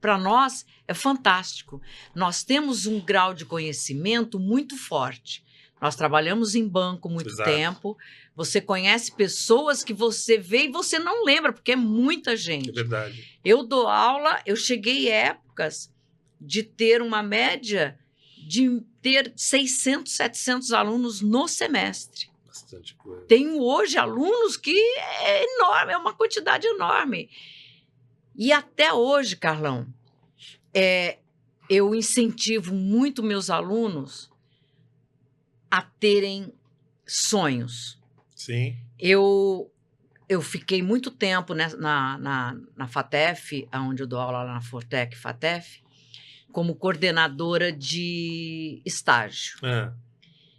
para nós é fantástico. Nós temos um grau de conhecimento muito forte. Nós trabalhamos em banco muito tempo. Você conhece pessoas que você vê e você não lembra, porque é muita gente. É verdade. Eu dou aula, eu cheguei épocas de ter uma média de ter 600, 700 alunos no semestre. Bastante coisa. Tenho hoje alunos que é enorme, é uma quantidade enorme. E até hoje, Carlão, eu incentivo muito meus alunos a terem sonhos. Sim. Eu fiquei muito tempo na FATEF, onde eu dou aula lá na Fortec FATEF, como coordenadora de estágio.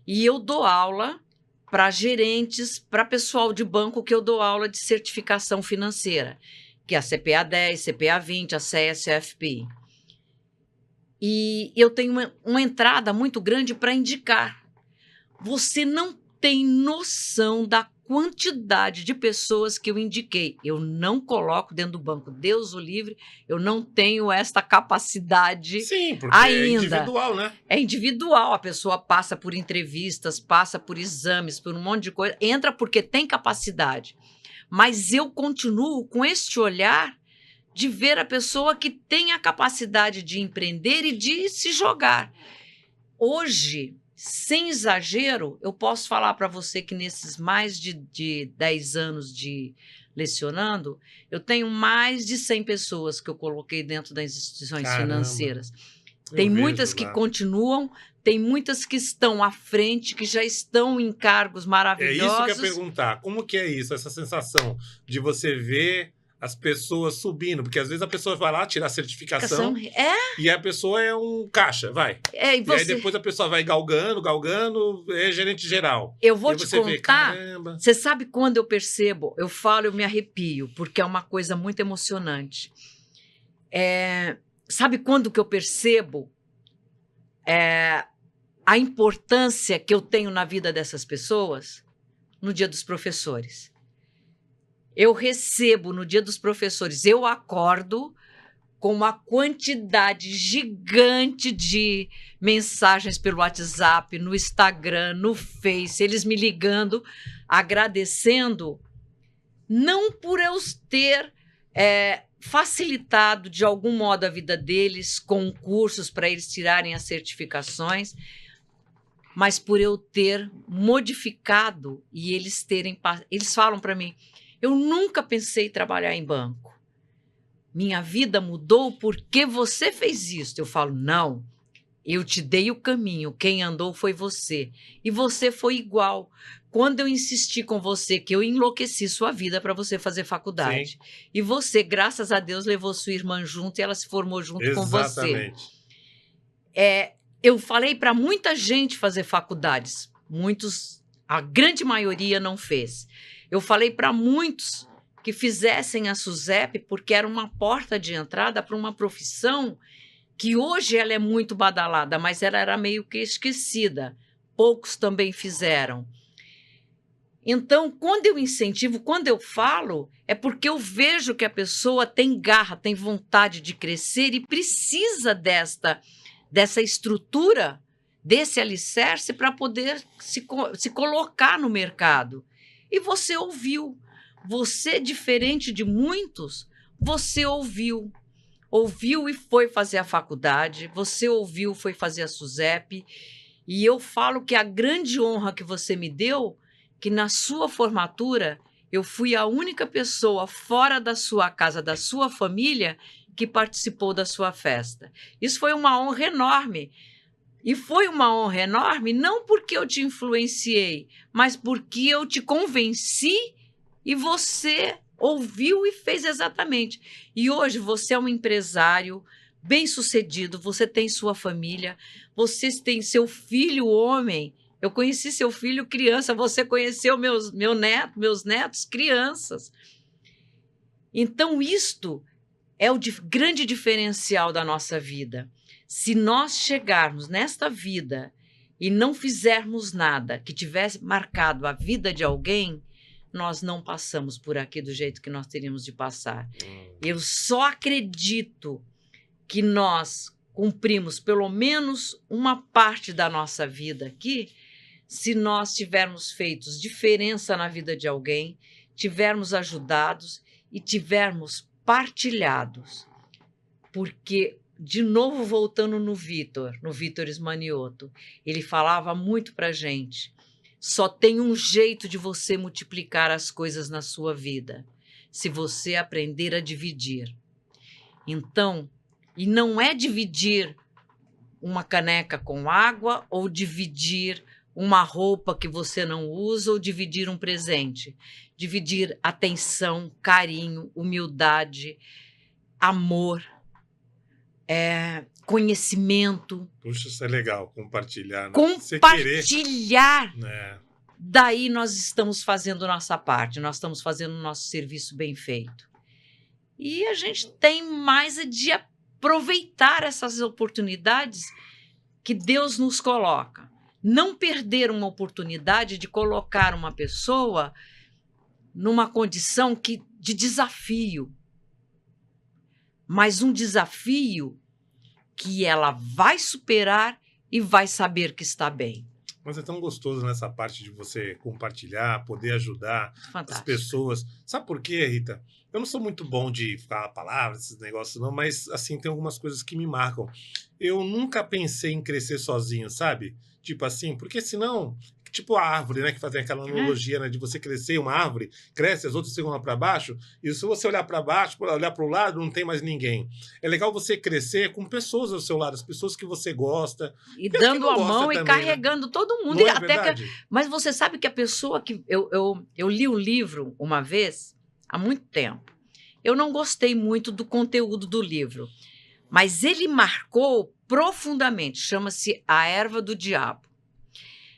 E eu dou aula para gerentes, para pessoal de banco, que eu dou aula de certificação financeira, que é a CPA 10, CPA 20, a CES e a FPI. E eu tenho uma entrada muito grande para indicar. Você não tem noção da quantidade de pessoas que eu indiquei. Eu não coloco dentro do banco. Deus o livre, eu não tenho esta capacidade. Sim, porque ainda. É individual, né? É individual. A pessoa passa por entrevistas, passa por exames, por um monte de coisa. Entra porque tem capacidade. Mas eu continuo com este olhar de ver a pessoa que tem a capacidade de empreender e de se jogar. Hoje, sem exagero, eu posso falar para você que nesses mais de 10 anos de lecionando, eu tenho mais de 100 pessoas que eu coloquei dentro das instituições financeiras. Tem muitas que continuam, tem muitas que estão à frente, que já estão em cargos maravilhosos. É isso que eu ia perguntar. Como que é isso, essa sensação de você ver as pessoas subindo? Porque às vezes a pessoa vai lá tirar a certificação e a pessoa é um caixa, vai. E aí depois a pessoa vai galgando, é gerente geral. Eu vou te contar, você sabe quando eu percebo? Eu falo, eu me arrepio, porque é uma coisa muito emocionante. Sabe quando que eu percebo a importância que eu tenho na vida dessas pessoas? No Dia dos Professores. Eu recebo no Dia dos Professores, eu acordo com uma quantidade gigante de mensagens pelo WhatsApp, no Instagram, no Face, eles me ligando, agradecendo, não por eu ter facilitado de algum modo a vida deles, com cursos para eles tirarem as certificações, mas por eu ter modificado e eles falam para mim, eu nunca pensei em trabalhar em banco. Minha vida mudou porque você fez isso. Eu falo, não, eu te dei o caminho, quem andou foi você. E você foi igual. Quando eu insisti com você que eu enlouqueci sua vida para você fazer faculdade. Sim. E você, graças a Deus, levou sua irmã junto e ela se formou junto com você. Exatamente. Eu falei para muita gente fazer faculdades. A grande maioria não fez. Eu falei para muitos que fizessem a SUSEP porque era uma porta de entrada para uma profissão que hoje ela é muito badalada, mas ela era meio que esquecida. Poucos também fizeram. Então, quando eu incentivo, quando eu falo, é porque eu vejo que a pessoa tem garra, tem vontade de crescer e precisa dessa estrutura, desse alicerce para poder se colocar no mercado. E você ouviu. Você, diferente de muitos, você ouviu. Ouviu e foi fazer a faculdade, você ouviu, foi fazer a SUSEP. E eu falo que a grande honra que você me deu, que na sua formatura, eu fui a única pessoa fora da sua casa, da sua família, que participou da sua festa. Isso foi uma honra enorme. E foi uma honra enorme não porque eu te influenciei, mas porque eu te convenci e você ouviu e fez exatamente. E hoje você é um empresário bem-sucedido, você tem sua família, você tem seu filho homem. Eu conheci seu filho criança, você conheceu meus netos crianças. Então, isto é o grande diferencial da nossa vida. Se nós chegarmos nesta vida e não fizermos nada que tivesse marcado a vida de alguém, nós não passamos por aqui do jeito que nós teríamos de passar. Eu só acredito que nós cumprimos pelo menos uma parte da nossa vida aqui se nós tivermos feito diferença na vida de alguém, tivermos ajudados e tivermos partilhados. Porque, de novo, voltando no Vitor Smanioto, ele falava muito para a gente, só tem um jeito de você multiplicar as coisas na sua vida, se você aprender a dividir. Então, e não é dividir uma caneca com água ou dividir uma roupa que você não usa ou dividir um presente. Dividir atenção, carinho, humildade, amor, conhecimento. Puxa, isso é legal, compartilhar. Né? Compartilhar. Né? Daí nós estamos fazendo nossa parte, nós estamos fazendo o nosso serviço bem feito. E a gente tem mais de aproveitar essas oportunidades que Deus nos coloca. Não perder uma oportunidade de colocar uma pessoa numa condição de desafio. Mas um desafio que ela vai superar e vai saber que está bem. Mas é tão gostoso nessa parte de você compartilhar, poder ajudar as pessoas. Sabe por quê, Rita? Eu não sou muito bom de falar palavras, esses negócios não, mas assim, tem algumas coisas que me marcam. Eu nunca pensei em crescer sozinho, sabe? Tipo assim, porque senão, tipo a árvore, né? Que fazem aquela analogia, né? De você crescer, uma árvore cresce, as outras ficam lá para baixo, e se você olhar para baixo, olhar para o lado, não tem mais ninguém. É legal você crescer com pessoas ao seu lado, as pessoas que você gosta. E dando a mão e carregando todo mundo. Não é verdade? Mas você sabe que a pessoa que... Eu li um livro uma vez, há muito tempo. Eu não gostei muito do conteúdo do livro, mas ele marcou profundamente. Chama-se A Erva do Diabo.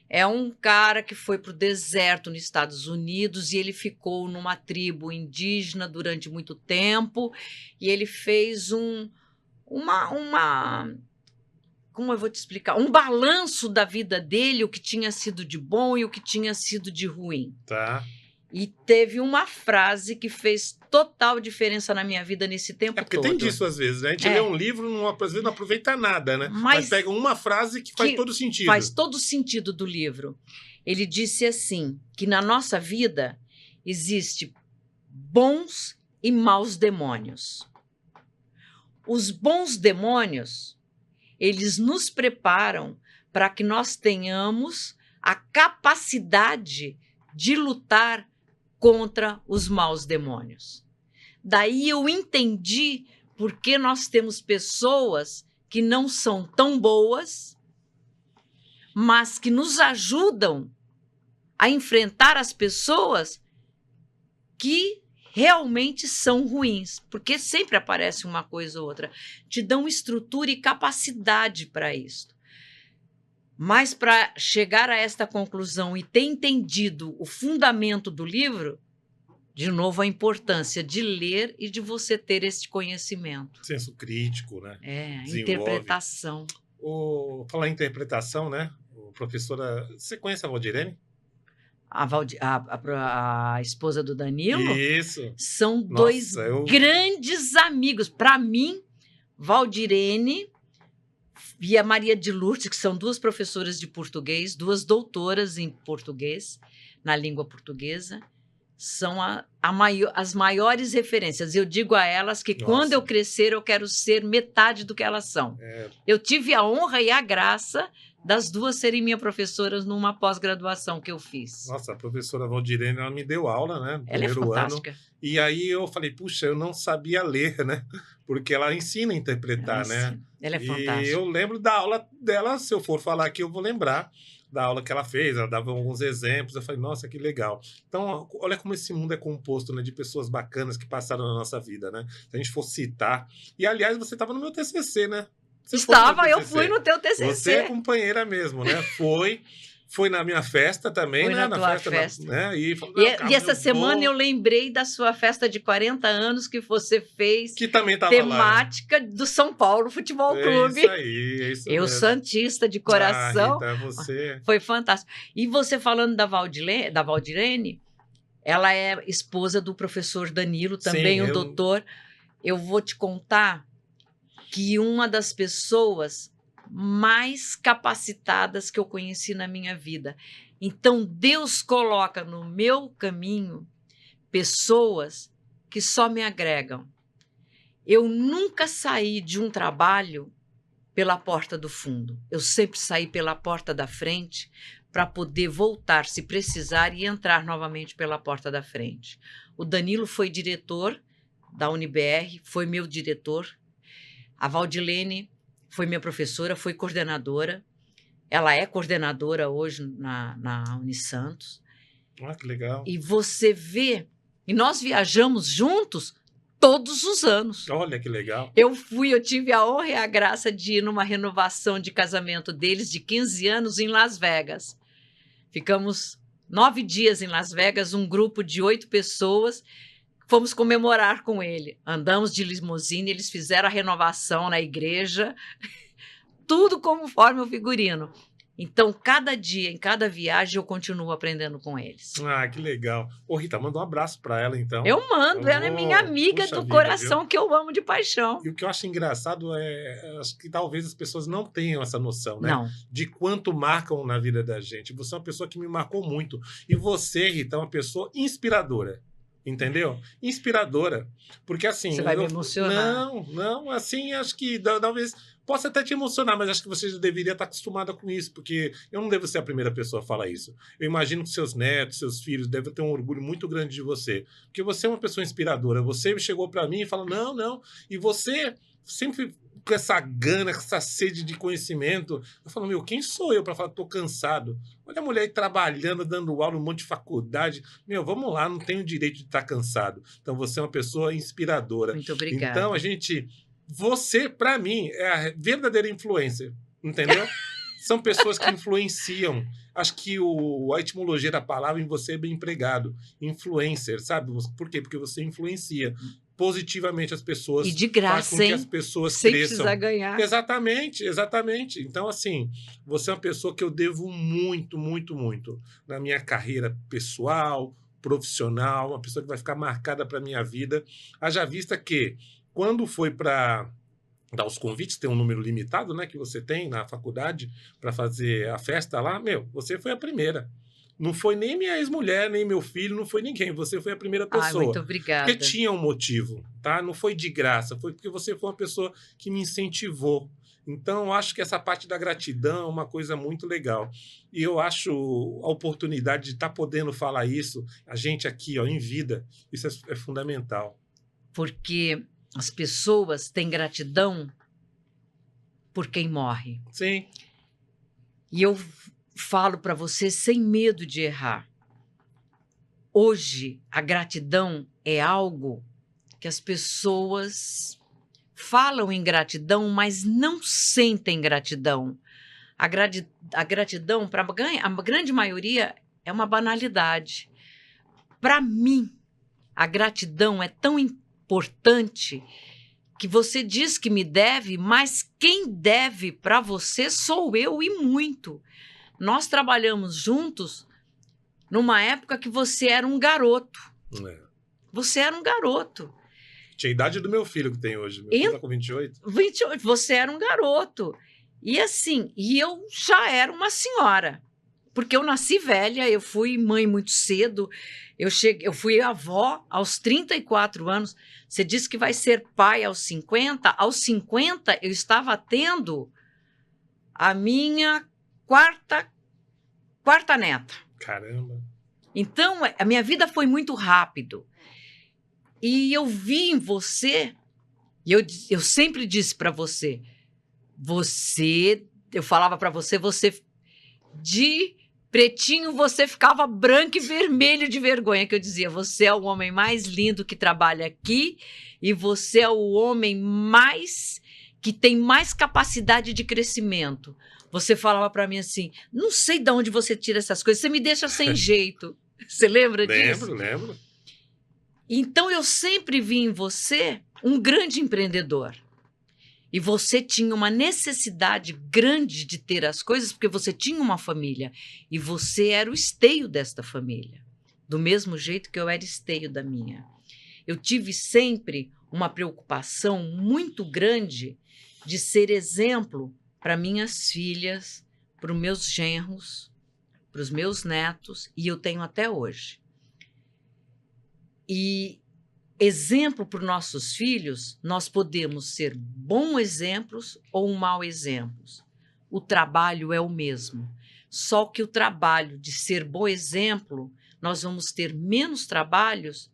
É um cara que foi para o deserto nos Estados Unidos e ele ficou numa tribo indígena durante muito tempo e ele fez como eu vou te explicar? Um balanço da vida dele, o que tinha sido de bom e o que tinha sido de ruim. Tá. E teve uma frase que fez total diferença na minha vida nesse tempo todo. Porque tem disso às vezes, né? A gente lê um livro, às vezes não aproveita nada, né? Mas pega uma frase que faz todo sentido. Faz todo sentido do livro. Ele disse assim, que na nossa vida existe bons e maus demônios. Os bons demônios, eles nos preparam para que nós tenhamos a capacidade de lutar contra os maus demônios. Daí eu entendi por que nós temos pessoas que não são tão boas, mas que nos ajudam a enfrentar as pessoas que realmente são ruins, porque sempre aparece uma coisa ou outra. Te dão estrutura e capacidade para isso. Mas para chegar a esta conclusão e ter entendido o fundamento do livro, de novo a importância de ler e de você ter este conhecimento. Senso crítico, né? Interpretação. Falar em interpretação, né? Professora, você conhece a Valdirene? A esposa do Danilo? Isso. São dois grandes amigos. Para mim, Valdirene e a Maria de Lourdes, que são duas professoras de português, duas doutoras em português, na língua portuguesa, são as maiores referências. Eu digo a elas que quando eu crescer, eu quero ser metade do que elas são. Eu tive a honra e a graça das duas serem minhas professoras numa pós-graduação que eu fiz. Nossa, a professora Valdirene, ela me deu aula, né? Ela é fantástica. Ano, e aí eu falei, puxa, eu não sabia ler, né? Porque ela ensina a interpretar, né? Ela é fantástica. E eu lembro da aula dela, se eu for falar aqui, eu vou lembrar da aula que ela fez, ela dava alguns exemplos, eu falei, nossa, que legal. Então, olha como esse mundo é composto, né, de pessoas bacanas que passaram na nossa vida, né? Se a gente for citar... E, aliás, você estava no meu TCC, né? Eu fui no teu TCC. Você é companheira mesmo, né? Foi na minha festa também, foi né? Na tua festa. Né? E essa semana eu lembrei da sua festa de 40 anos que você fez. Que também estava temática lá, do São Paulo Futebol Clube. Isso aí, é isso eu mesmo. Santista de coração. Rita, você... Foi fantástico. E você falando da Valdirene, ela é esposa do professor Danilo, também um doutor. Eu vou te contar que uma das pessoas mais capacitadas que eu conheci na minha vida. Então, Deus coloca no meu caminho pessoas que só me agregam. Eu nunca saí de um trabalho pela porta do fundo. Eu sempre saí pela porta da frente para poder voltar, se precisar, e entrar novamente pela porta da frente. O Danilo foi diretor da UniBR, foi meu diretor. A Valdilene foi minha professora, foi coordenadora. Ela é coordenadora hoje na Unisantos. Ah, que legal. E você vê, e nós viajamos juntos todos os anos. Olha que legal. Eu tive a honra e a graça de ir numa renovação de casamento deles de 15 anos em Las Vegas. Ficamos 9 dias em Las Vegas, um grupo de 8 pessoas, fomos comemorar com ele. Andamos de limusine, eles fizeram a renovação na igreja, tudo conforme o figurino. Então, cada dia, em cada viagem, eu continuo aprendendo com eles. Ah, que legal. Ô, Rita, manda um abraço para ela, então. Eu mando, ela é minha amiga Puxa do vida, coração, viu? que eu amo de paixão. E o que eu acho engraçado acho que talvez as pessoas não tenham essa noção, né? Não. De quanto marcam na vida da gente. Você é uma pessoa que me marcou muito. E você, Rita, é uma pessoa inspiradora. Entendeu? Inspiradora. Porque assim... Você vai me emocionar. Não, assim, acho que talvez... Posso até te emocionar, mas acho que você já deveria estar acostumada com isso, porque eu não devo ser a primeira pessoa a falar isso. Eu imagino que seus netos, seus filhos devem ter um orgulho muito grande de você, porque você é uma pessoa inspiradora. Você chegou para mim e falou, não, e você sempre com essa gana, com essa sede de conhecimento. Eu falo, meu, quem sou eu para falar, tô cansado? Olha a mulher aí trabalhando, dando aula, um monte de faculdade. Meu, vamos lá, não tenho o direito de estar cansado. Então você é uma pessoa inspiradora. Muito obrigada. Então você, para mim, é a verdadeira influencer, entendeu? São pessoas que influenciam. Acho que a etimologia da palavra em você é bem empregado. Influencer, sabe? Por quê? Porque você influencia positivamente as pessoas. E de graça, faz com que hein? as pessoas Sem cresçam. precisar ganhar. Exatamente. Então, assim, você é uma pessoa que eu devo muito, muito, muito na minha carreira pessoal, profissional, uma pessoa que vai ficar marcada para a minha vida. Haja vista que quando foi para dar os convites, tem um número limitado, né, que você tem na faculdade para fazer a festa lá, você foi a primeira. Não foi nem minha ex-mulher, nem meu filho, não foi ninguém. Você foi a primeira pessoa. Muito obrigada. Porque tinha um motivo, tá? Não foi de graça, foi porque você foi uma pessoa que me incentivou. Então, eu acho que essa parte da gratidão é uma coisa muito legal. E eu acho a oportunidade de estar podendo falar isso, a gente aqui, ó, em vida, isso é fundamental. Porque as pessoas têm gratidão por quem morre. Sim. E eu falo para você sem medo de errar. Hoje, a gratidão é algo que as pessoas falam em gratidão, mas não sentem gratidão. A gratidão, para a grande maioria, é uma banalidade. Para mim, a gratidão é tão importante que você diz que me deve, mas quem deve para você sou eu e muito. Nós trabalhamos juntos numa época que você era um garoto. Você era um garoto. Tinha a idade do meu filho que tem hoje. Meu filho tá com 28. 28. Você era um garoto. E assim, eu já era uma senhora. Porque eu nasci velha, eu fui mãe muito cedo. Eu fui avó aos 34 anos. Você disse que vai ser pai aos 50. Aos 50, eu estava tendo a minha quarta neta. Caramba. Então, a minha vida foi muito rápido. E eu vi em você, e eu sempre disse para você, eu falava para você de pretinho, você ficava branco e vermelho de vergonha, que eu dizia, você é o homem mais lindo que trabalha aqui e você é o homem que tem mais capacidade de crescimento. Você falava para mim assim, não sei de onde você tira essas coisas, você me deixa sem jeito. Você lembra disso? Lembro. Então, eu sempre vi em você um grande empreendedor. E você tinha uma necessidade grande de ter as coisas porque você tinha uma família. E você era o esteio desta família. Do mesmo jeito que eu era esteio da minha. Eu tive sempre uma preocupação muito grande de ser exemplo para minhas filhas, para os meus genros, para os meus netos, e eu tenho até hoje. E exemplo para os nossos filhos, nós podemos ser bons exemplos ou maus exemplos. O trabalho é o mesmo. Só que o trabalho de ser bom exemplo, nós vamos ter menos trabalhos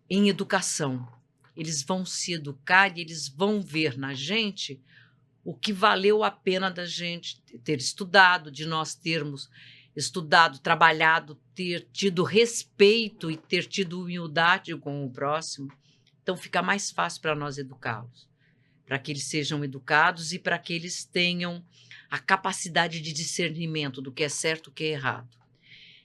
em educação. eles vão se educar e eles vão ver na gente o que valeu a pena da gente ter estudado, de nós termos estudado, trabalhado, ter tido respeito e ter tido humildade com o próximo. Então fica mais fácil para nós educá-los, para que eles sejam educados e para que eles tenham a capacidade de discernimento do que é certo e o que é errado.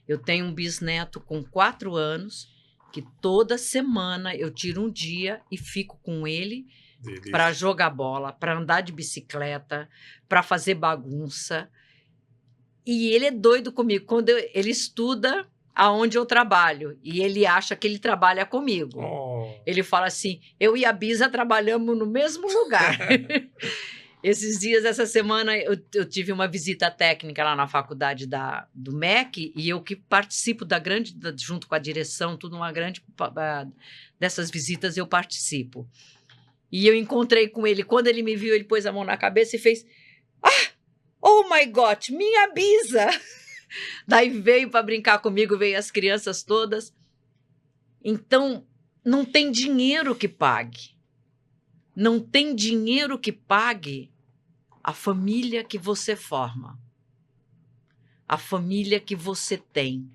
Eu tenho um bisneto com 4 anos, que toda semana eu tiro um dia e fico com ele para jogar bola, para andar de bicicleta, para fazer bagunça. E ele é doido comigo. Quando ele estuda aonde eu trabalho, e ele acha que ele trabalha comigo. Ele fala assim, eu e a Bisa trabalhamos no mesmo lugar. Esses dias, essa semana, eu tive uma visita técnica lá na faculdade do MEC, e eu que participo junto com a direção, tudo uma grande dessas visitas eu participo. E eu encontrei com ele. Quando ele me viu, ele pôs a mão na cabeça e fez, oh my God, minha Bisa! Daí veio para brincar comigo, veio as crianças todas. Então, não tem dinheiro que pague. Não tem dinheiro que pague a família que você forma, a família que você tem.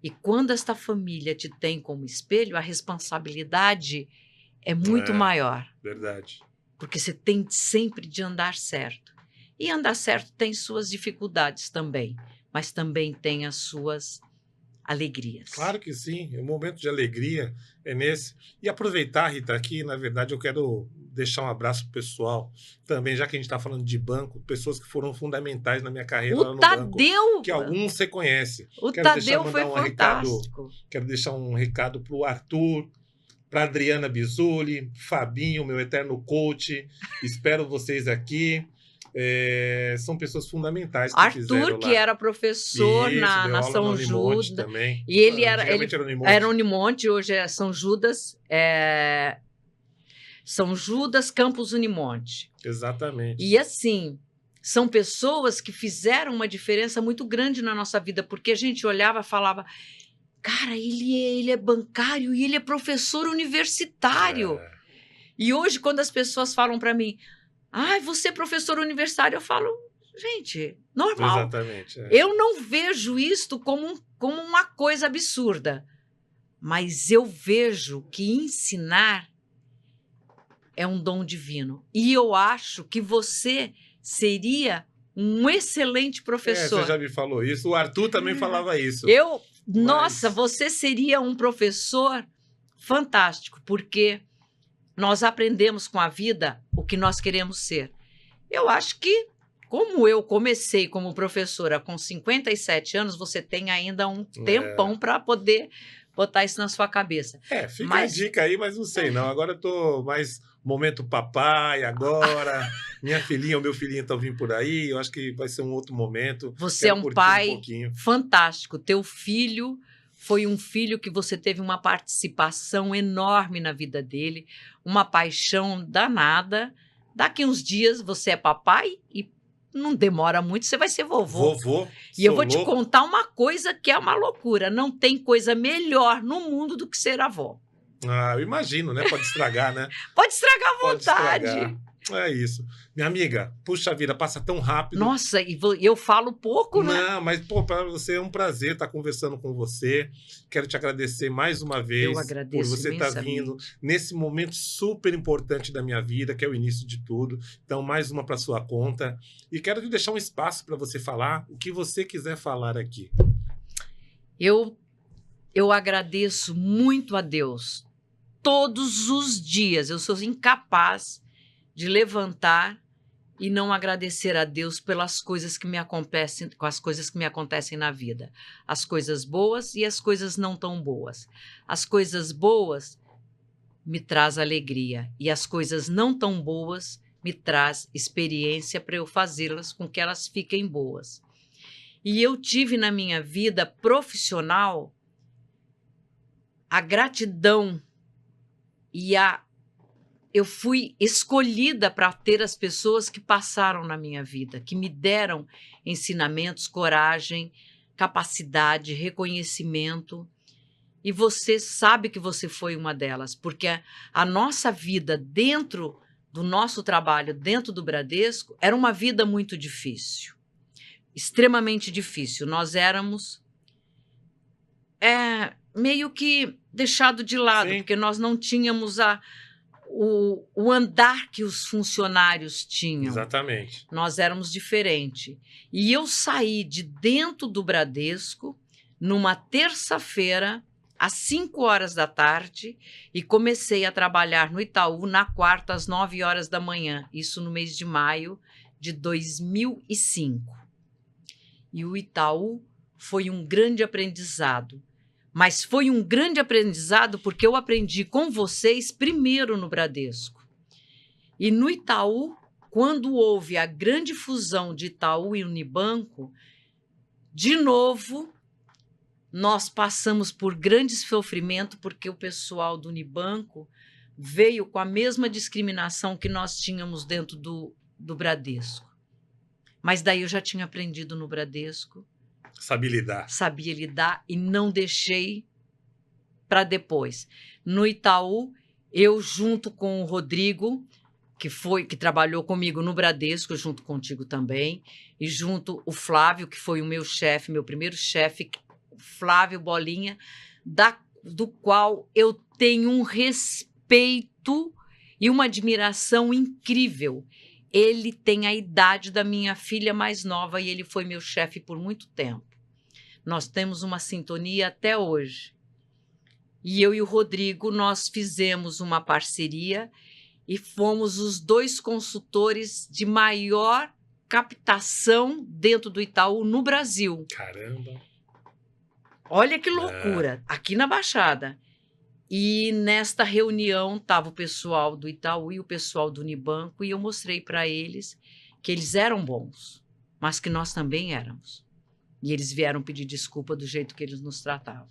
E quando esta família te tem como espelho, a responsabilidade é muito maior. Verdade. Porque você tem sempre de andar certo. E andar certo tem suas dificuldades também, mas também tem as suas alegrias. Claro que sim, o momento de alegria é nesse. E aproveitar, Rita, aqui, na verdade, eu quero deixar um abraço pro pessoal também, já que a gente está falando de banco, pessoas que foram fundamentais na minha carreira lá no banco. Que alguns você conhece. O Tadeu foi fantástico. Quero deixar um recado pro Arthur, para Adriana Bisuli, Fabinho, meu eterno coach. Espero vocês aqui. São pessoas fundamentais que Arthur, que era professor na São Judas também. E ele era Unimonte, hoje é São Judas, São Judas Campus Unimonte. Exatamente. E assim, são pessoas que fizeram uma diferença muito grande na nossa vida, porque a gente olhava e falava, cara, ele é bancário e ele é professor universitário. E hoje, quando as pessoas falam para mim, você é professor universitário, eu falo, gente, normal. Exatamente. Eu não vejo isto como uma coisa absurda, mas eu vejo que ensinar é um dom divino. E eu acho que você seria um excelente professor. Você já me falou isso, o Arthur também falava isso. Nossa, você seria um professor fantástico, porque nós aprendemos com a vida o que nós queremos ser. Eu acho que, como eu comecei como professora com 57 anos, você tem ainda um tempão para poder botar isso na sua cabeça. Fica a dica aí, mas não sei não. Agora eu tô mais momento papai, agora. Minha filhinha, o meu filhinho estão vindo por aí. Eu acho que vai ser um outro momento. Você é um pai fantástico. Teu filho foi um filho que você teve uma participação enorme na vida dele, uma paixão danada. Daqui uns dias você é papai e não demora muito, você vai ser vovô. E eu vou te contar uma coisa que é uma loucura. Não tem coisa melhor no mundo do que ser avó. Eu imagino, né? Pode estragar, né? Pode estragar à vontade. É isso. Minha amiga, puxa vida, passa tão rápido. Nossa, e eu falo pouco, né? Não, mas para você é um prazer estar conversando com você. Quero te agradecer mais uma vez. Eu agradeço por você estar vindo nesse momento super importante da minha vida, que é o início de tudo. Então, mais uma para sua conta. E quero te deixar um espaço para você falar o que você quiser falar aqui. Eu agradeço muito a Deus. Todos os dias eu sou incapaz de levantar e não agradecer a Deus pelas coisas que me acontecem, com as coisas que me acontecem na vida. As coisas boas e as coisas não tão boas. As coisas boas me traz alegria e as coisas não tão boas me traz experiência para eu fazê-las com que elas fiquem boas. E eu tive na minha vida profissional a gratidão e eu fui escolhida para ter as pessoas que passaram na minha vida, que me deram ensinamentos, coragem, capacidade, reconhecimento. e você sabe que você foi uma delas, porque a nossa vida dentro do nosso trabalho, dentro do Bradesco, era uma vida muito difícil, extremamente difícil. Nós éramos meio que deixado de lado, Sim. porque nós não tínhamos o andar que os funcionários tinham. Exatamente. Nós éramos diferentes. E eu saí de dentro do Bradesco numa terça-feira, às 5 horas da tarde, e comecei a trabalhar no Itaú na quarta, às 9 horas da manhã. Isso no mês de maio de 2005. E o Itaú foi um grande aprendizado. Mas foi um grande aprendizado porque eu aprendi com vocês primeiro no Bradesco. E no Itaú, quando houve a grande fusão de Itaú e Unibanco, de novo, nós passamos por grande sofrimento porque o pessoal do Unibanco veio com a mesma discriminação que nós tínhamos dentro do Bradesco. Mas daí eu já tinha aprendido no Bradesco. Sabia lidar e não deixei para depois. No Itaú, eu junto com o Rodrigo, que trabalhou comigo no Bradesco, junto contigo também, e junto o Flávio, que foi o meu chefe, meu primeiro chefe, Flávio Bolinha, do qual eu tenho um respeito e uma admiração incrível. Ele tem a idade da minha filha mais nova e ele foi meu chefe por muito tempo. Nós temos uma sintonia até hoje. E eu e o Rodrigo, nós fizemos uma parceria e fomos os 2 consultores de maior captação dentro do Itaú no Brasil. Caramba! Olha que loucura, aqui na Baixada. E nesta reunião estava o pessoal do Itaú e o pessoal do Unibanco, e eu mostrei para eles que eles eram bons, mas que nós também éramos. E eles vieram pedir desculpa do jeito que eles nos tratavam.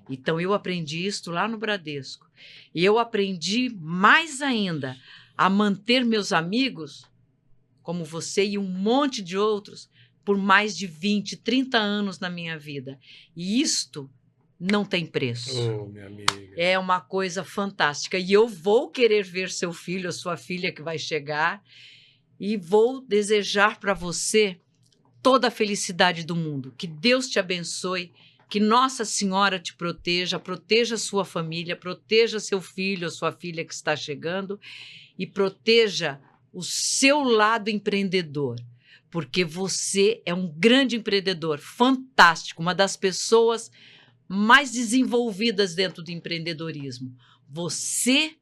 Então, eu aprendi isso lá no Bradesco. E eu aprendi mais ainda a manter meus amigos, como você e um monte de outros, por mais de 20, 30 anos na minha vida. E isto não tem preço. Oh, minha amiga. É uma coisa fantástica. E eu vou querer ver seu filho, a sua filha que vai chegar, e vou desejar para você toda a felicidade do mundo. Que Deus te abençoe, que Nossa Senhora te proteja, proteja a sua família, proteja seu filho, a sua filha que está chegando, e proteja o seu lado empreendedor, porque você é um grande empreendedor, fantástico, uma das pessoas mais desenvolvidas dentro do empreendedorismo. Você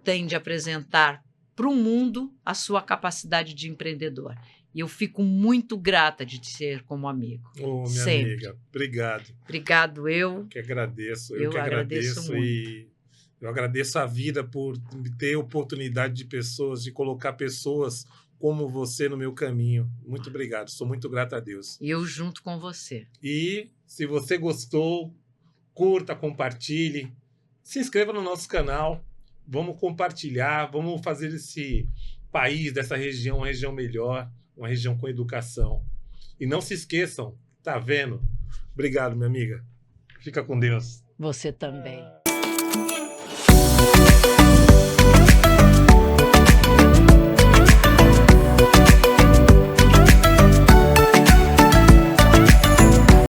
tem de apresentar para o mundo a sua capacidade de empreendedor. E eu fico muito grata de te ser como amigo. Oh, minha sempre. Amiga, obrigado. Obrigado, eu. Que agradeço. Eu que agradeço muito. E eu agradeço a vida por ter oportunidade de pessoas, de colocar pessoas como você no meu caminho. Muito obrigado. Sou muito grato a Deus. Eu junto com você. E se você gostou, curta, compartilhe, se inscreva no nosso canal. Vamos compartilhar, vamos fazer esse país, dessa região, uma região melhor, uma região com educação. E não se esqueçam, tá vendo? Obrigado, minha amiga. Fica com Deus. Você também.